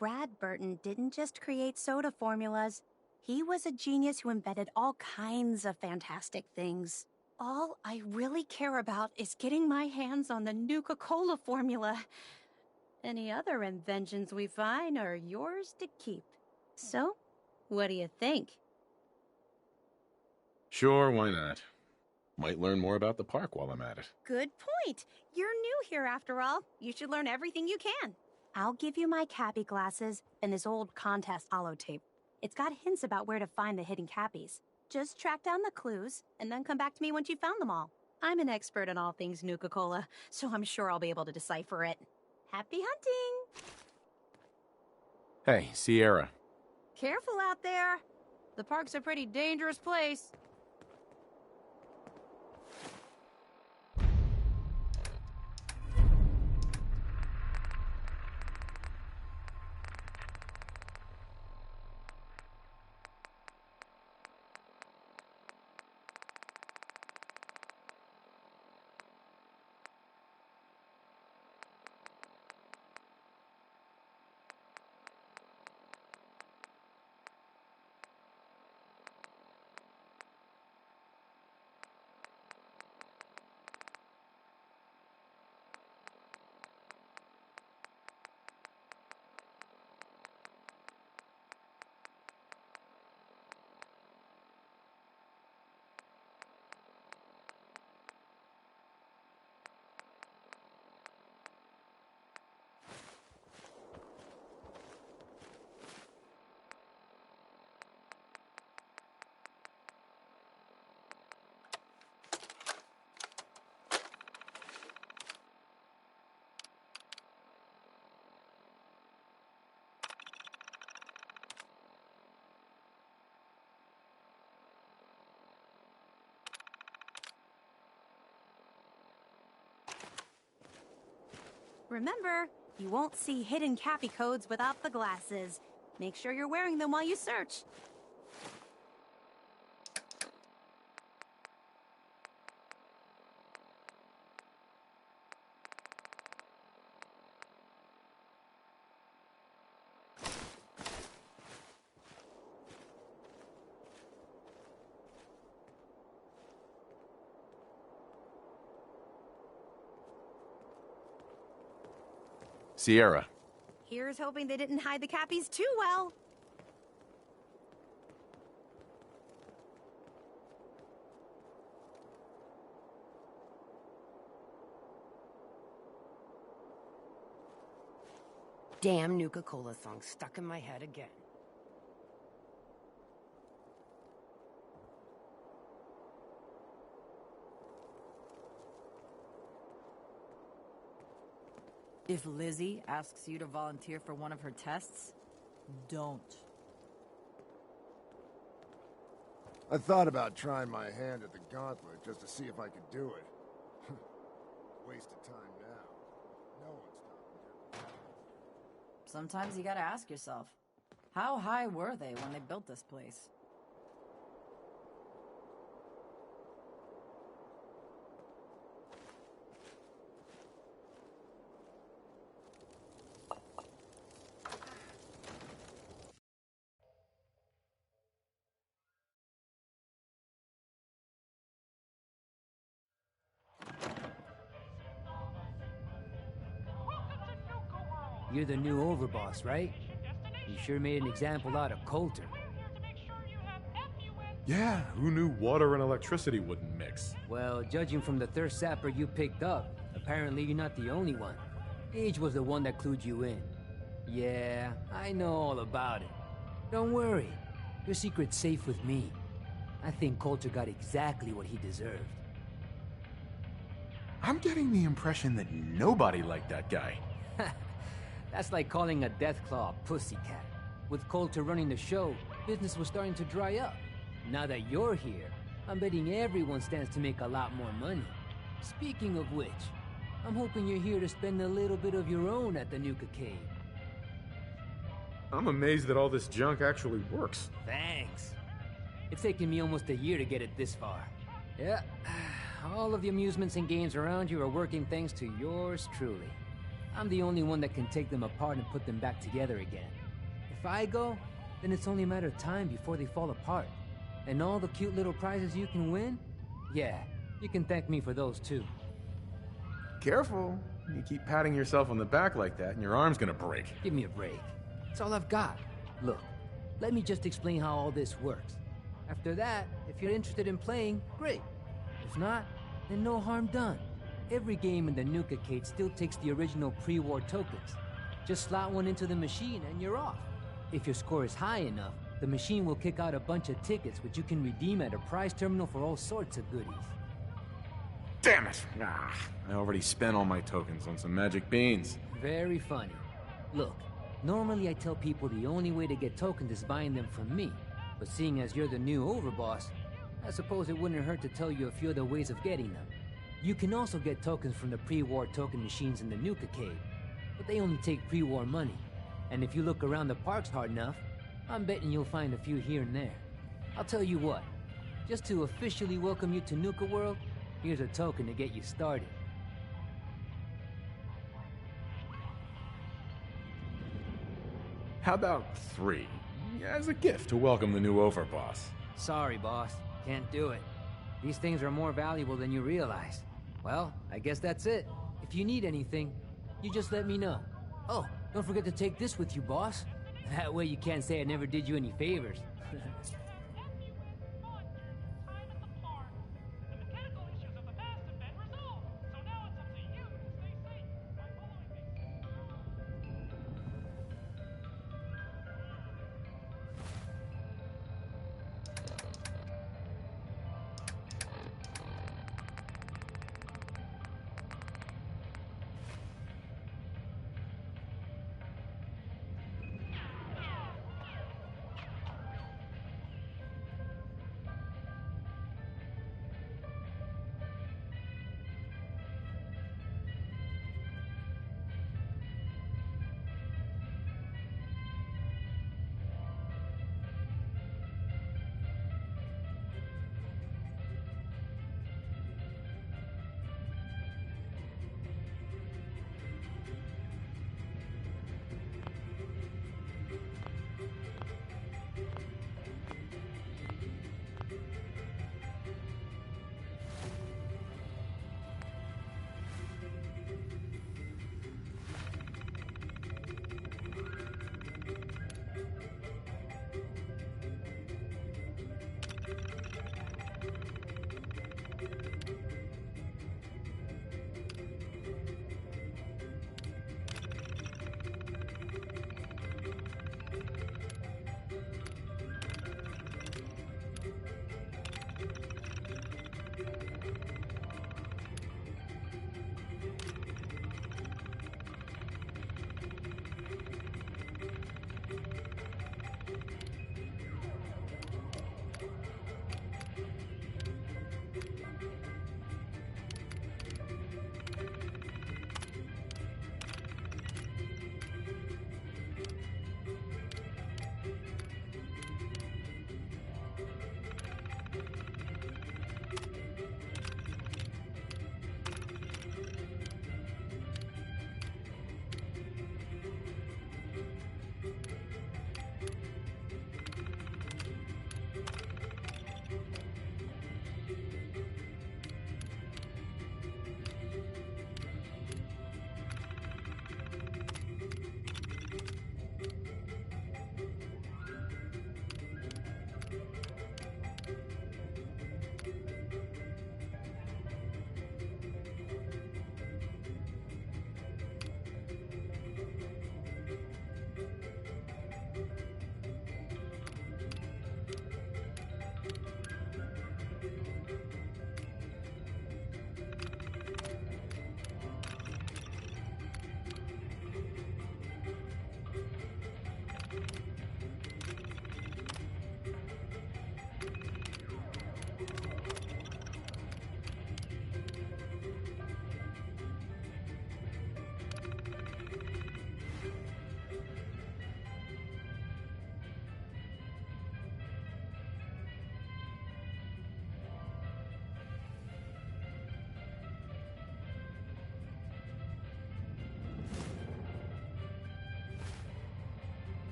Bradburton didn't just create soda formulas. He was a genius who invented all kinds of fantastic things. All I really care about is getting my hands on the Nuka-Cola formula. Any other inventions we find are yours to keep. So, what do you think? Sure, why not? Might learn more about the park while I'm at it. Good point. You're new here after all. You should learn everything you can. I'll give you my Cappy glasses and this old contest holotape. It's got hints about where to find the hidden Cappies. Just track down the clues and then come back to me once you've found them all. I'm an expert in all things Nuka-Cola, so I'm sure I'll be able to decipher it. Happy hunting! Hey, Sierra. Careful out there. The park's a pretty dangerous place. Remember, you won't see hidden Cappy codes without the glasses. Make sure you're wearing them while you search. Sierra. Here's hoping they didn't hide the Cappies too well. Damn Nuka-Cola song stuck in my head again. If Lizzie asks you to volunteer for one of her tests, don't. I thought about trying my hand at the gauntlet just to see if I could do it. Waste of time now. No one's stopping here. Sometimes you gotta ask yourself, how high were they when they built this place? You're the new overboss, right? You sure made an example out of Coulter. Yeah, who knew water and electricity wouldn't mix? Well, judging from the thirst sapper you picked up, apparently you're not the only one. Age was the one that clued you in. Yeah, I know all about it. Don't worry, your secret's safe with me. I think Coulter got exactly what he deserved. I'm getting the impression that nobody liked that guy. That's like calling a Deathclaw a pussycat. With Coulter running the show, business was starting to dry up. Now that you're here, I'm betting everyone stands to make a lot more money. Speaking of which, I'm hoping you're here to spend a little bit of your own at the Nuka Cave. I'm amazed that all this junk actually works. Thanks. It's taken me almost a year to get it this far. Yeah, all of the amusements and games around you are working thanks to yours truly. I'm the only one that can take them apart and put them back together again. If I go, then it's only a matter of time before they fall apart. And all the cute little prizes you can win? Yeah, you can thank me for those too. Careful. You keep patting yourself on the back like that and your arm's gonna break. Give me a break. It's all I've got. Look, let me just explain how all this works. After that, if you're interested in playing, great. If not, then no harm done. Every game in the Nuka-Cade still takes the original pre-war tokens. Just slot one into the machine and you're off. If your score is high enough, the machine will kick out a bunch of tickets which you can redeem at a prize terminal for all sorts of goodies. Damn it! I already spent all my tokens on some magic beans. Very funny. Look, normally I tell people the only way to get tokens is buying them from me. But seeing as you're the new overboss, I suppose it wouldn't hurt to tell you a few other ways of getting them. You can also get tokens from the pre-war token machines in the Nuka-Cade, but they only take pre-war money. And if you look around the parks hard enough, I'm betting you'll find a few here and there. I'll tell you what, just to officially welcome you to Nuka-World, here's a token to get you started. How about 3? As a gift to welcome the new overboss. Sorry, boss. Can't do it. These things are more valuable than you realize. Well, I guess that's it. If you need anything, you just let me know. Oh, don't forget to take this with you, boss. That way you can't say I never did you any favors.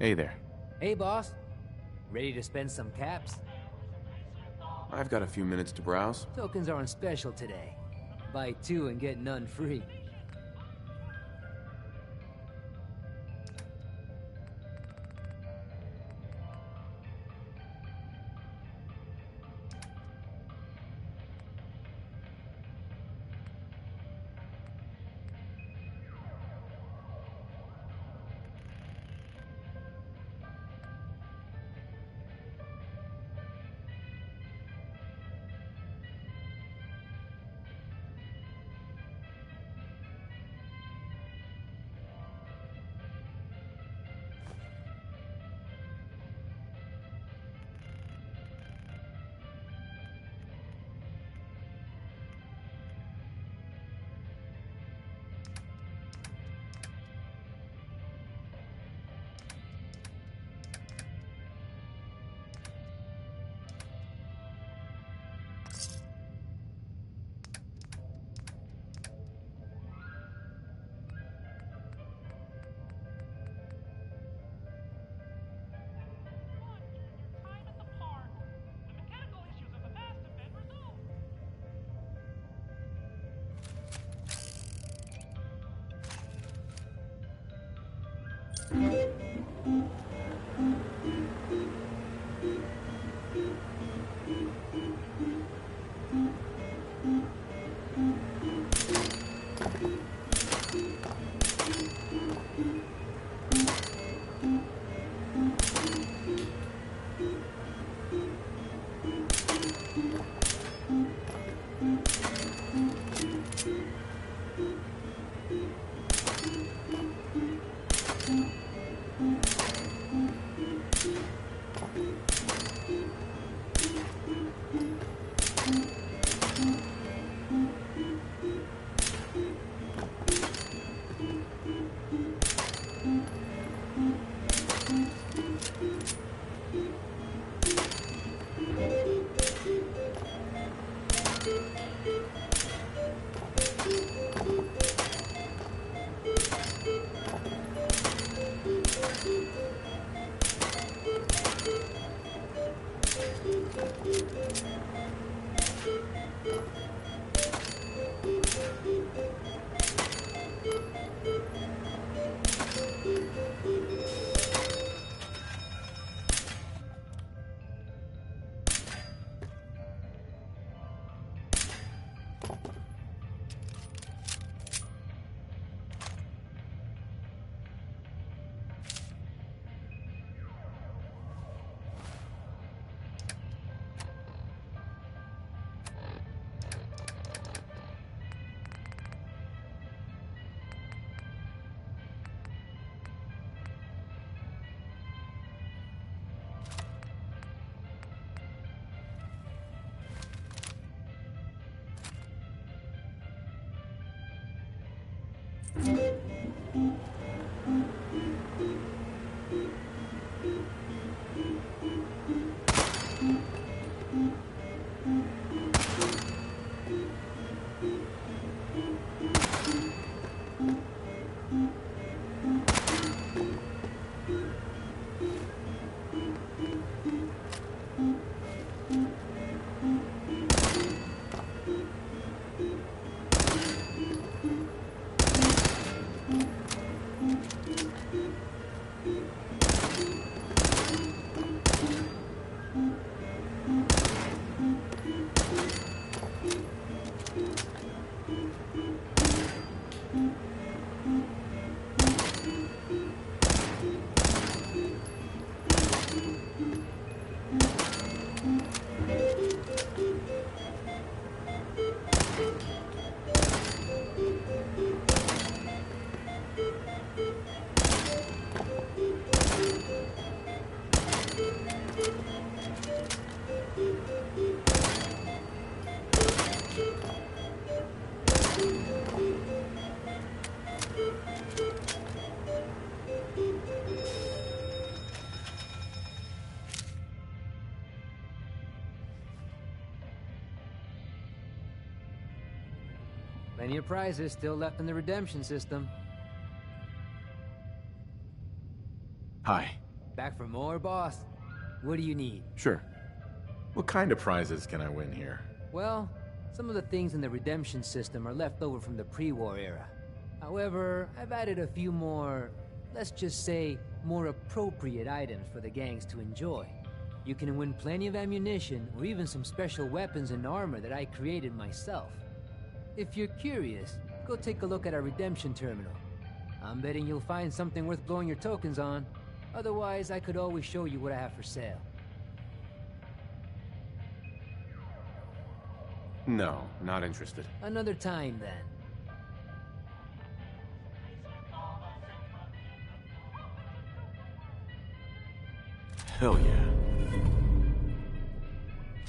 Hey there. Hey, boss. Ready to spend some caps? I've got a few minutes to browse. Tokens are on special today. Buy two and get none free. Plenty of prizes still left in the redemption system. Hi. Back for more, boss? What do you need? Sure. What kind of prizes can I win here? Well, some of the things in the redemption system are left over from the pre-war era. However, I've added a few more, let's just say, more appropriate items for the gangs to enjoy. You can win plenty of ammunition, or even some special weapons and armor that I created myself. If you're curious, go take a look at our redemption terminal. I'm betting you'll find something worth blowing your tokens on. Otherwise, I could always show you what I have for sale. No, not interested. Another time, then. Hell yeah.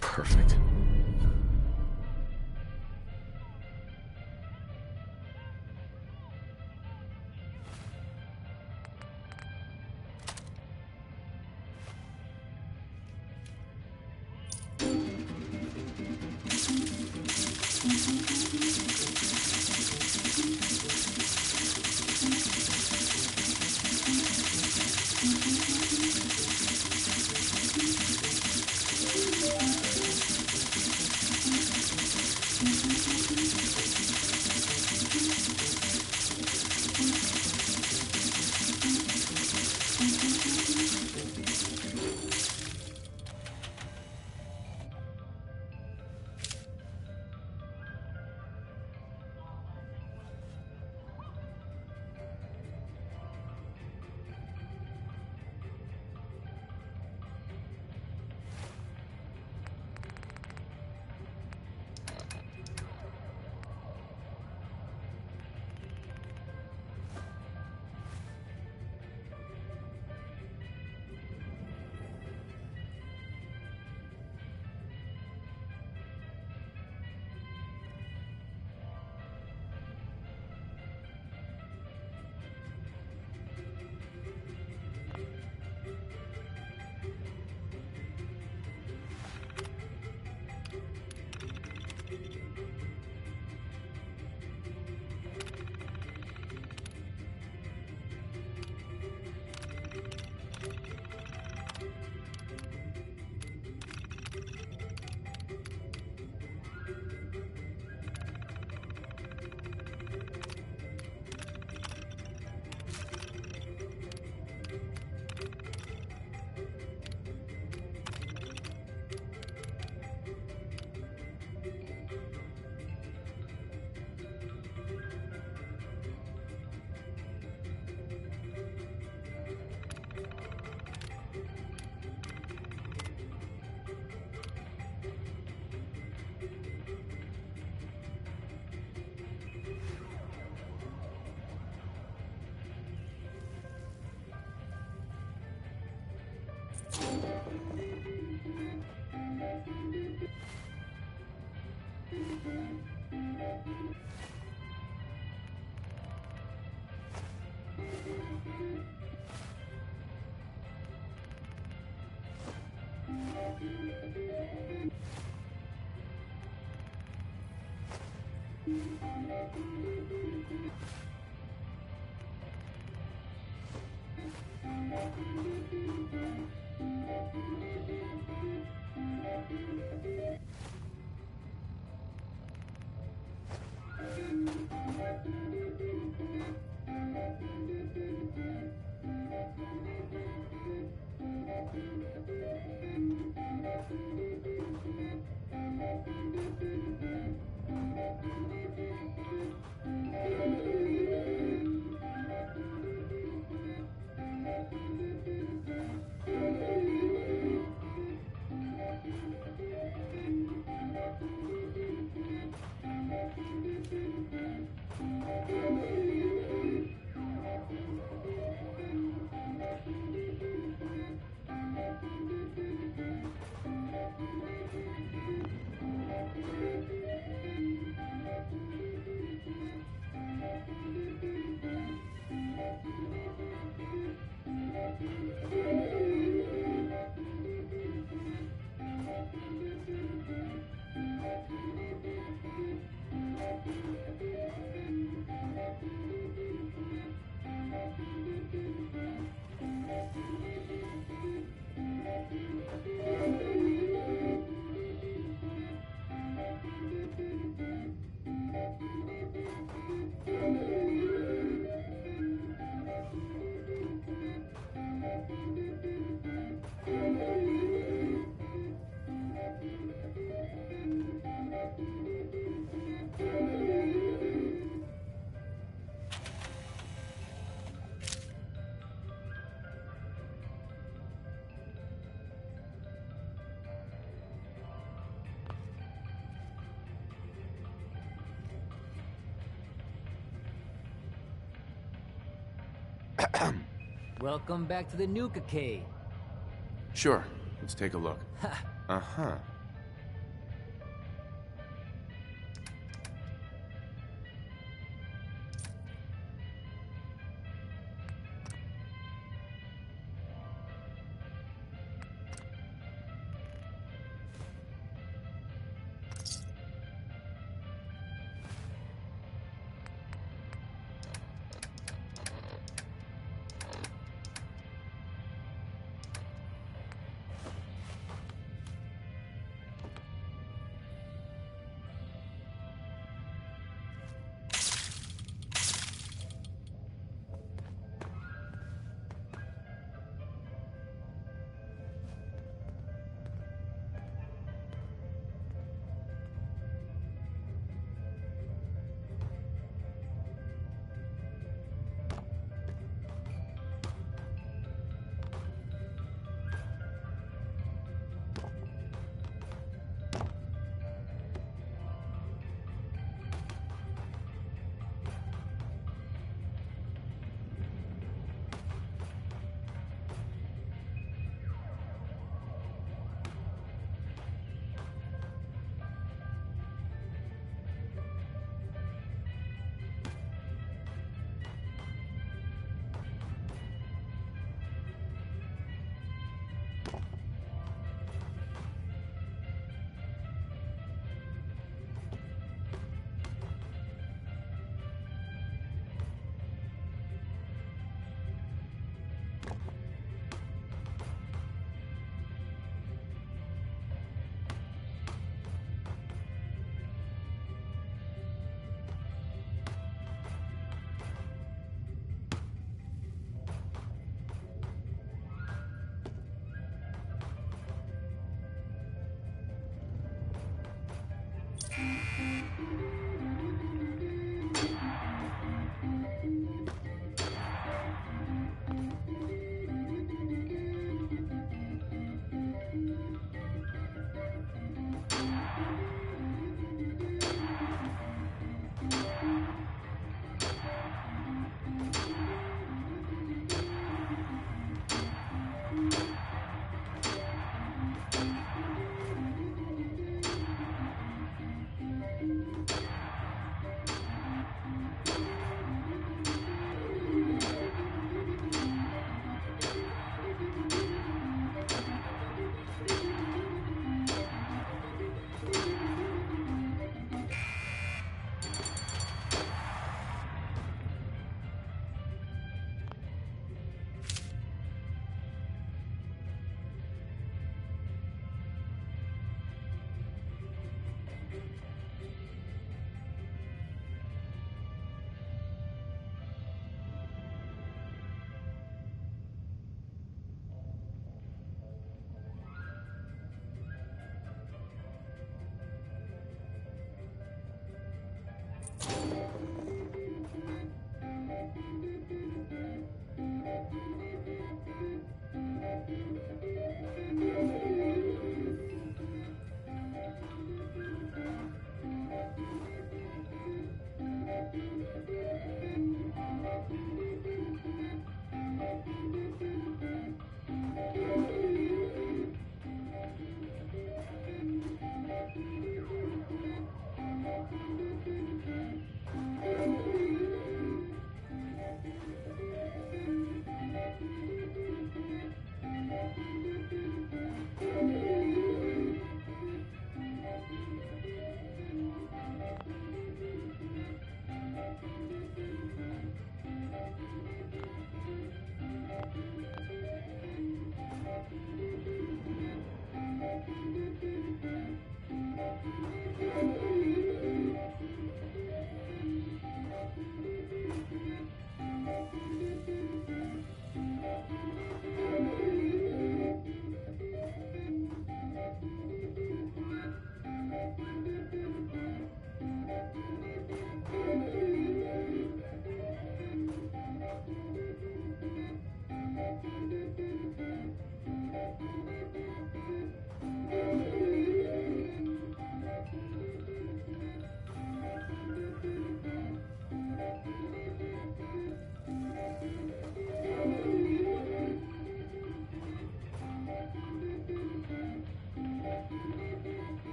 Perfect. Welcome back to the Nuka Cave. Sure, let's take a look. Uh-huh.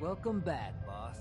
Welcome back, boss.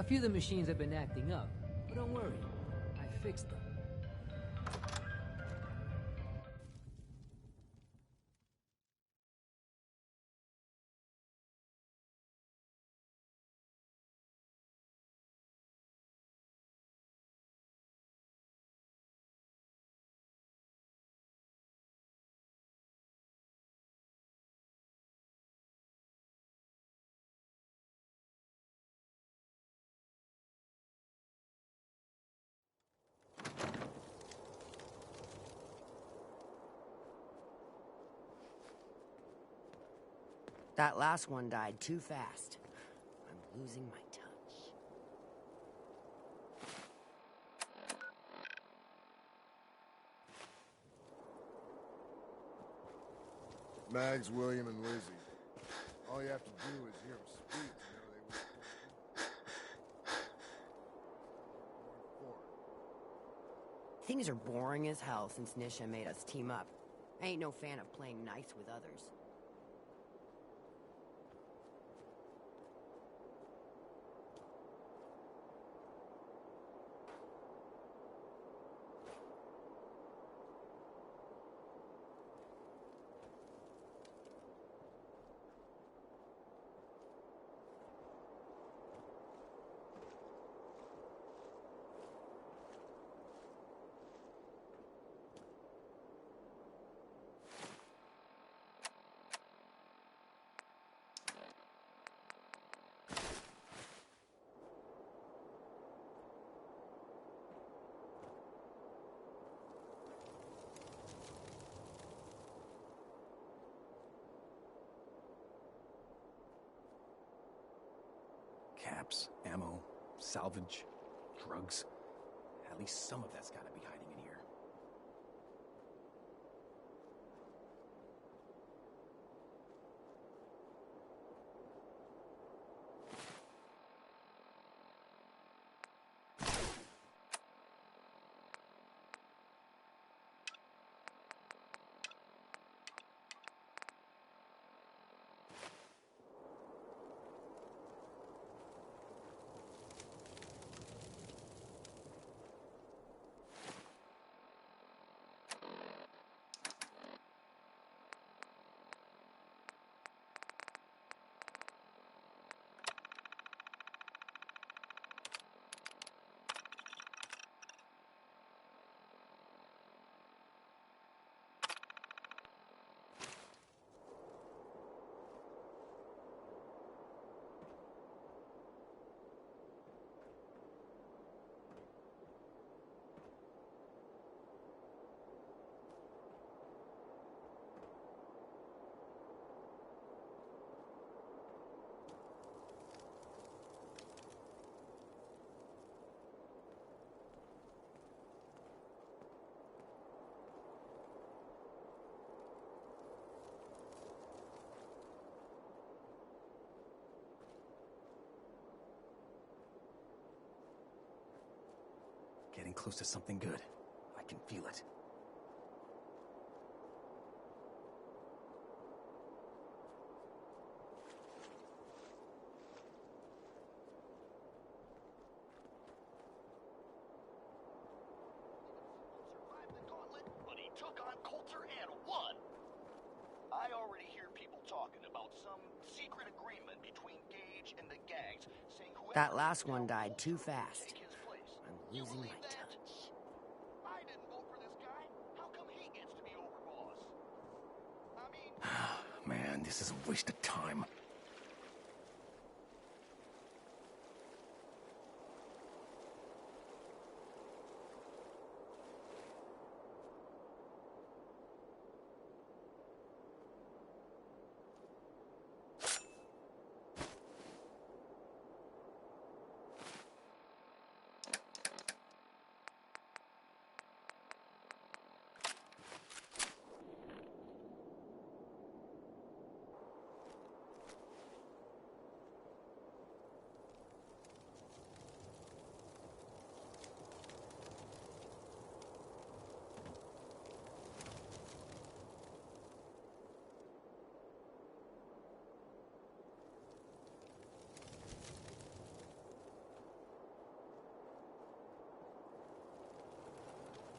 A few of the machines have been acting up, but don't worry, I fixed them. That last one died too fast. I'm losing my touch. Mags, William, and Lizzie. All you have to do is hear them speak to know they were... Things are boring as hell since Nisha made us team up. I ain't no fan of playing nice with others. caps, ammo, salvage, drugs. At least some of that's gotta be hiding in here. Getting close to something good. I can feel it. Survived the gauntlet, but he took on Coulter and won. I already hear people talking about some secret agreement between Gage and the gangs, saying whoever That last one takes down died too Coulter will fast. take his place. I'm You losing my believe that? I didn't vote for this guy. How come he gets to be overboss? I mean, Man, this is a waste of time.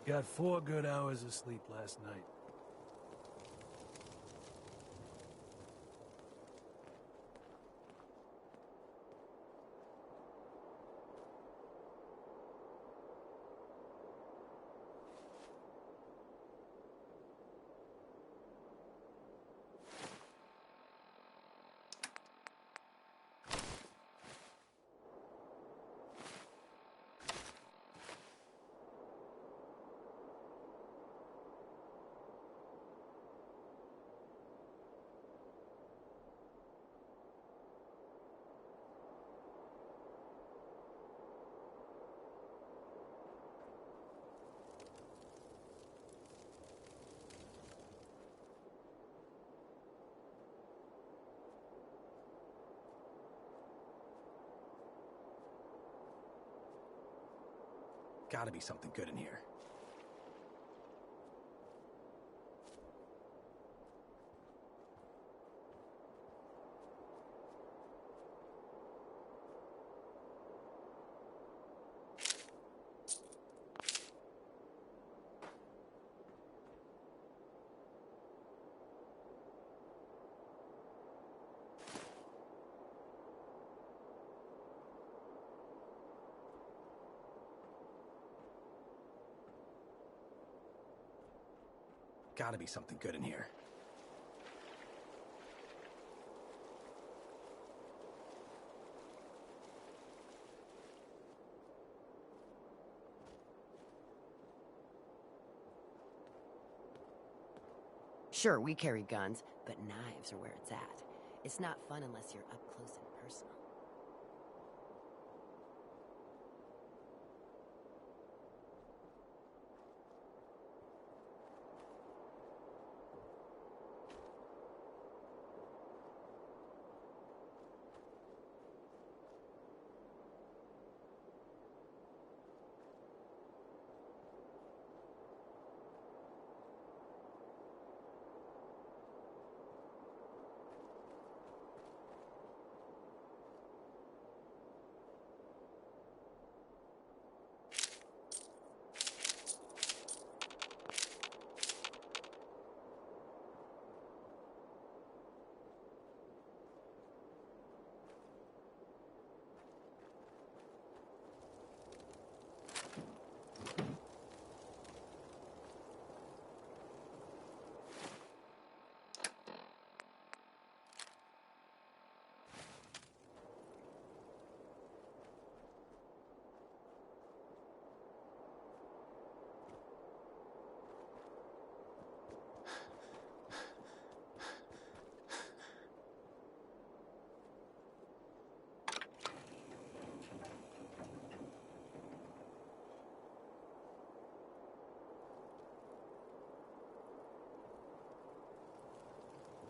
Got 4 good hours of sleep last night. Gotta be something good in here. Gotta be something good in here. Sure, we carry guns, but knives are where it's at. It's not fun unless you're up close and personal.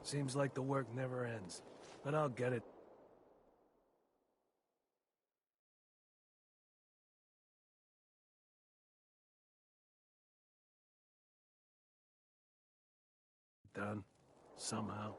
Seems like the work never ends. But I'll get it done. Somehow.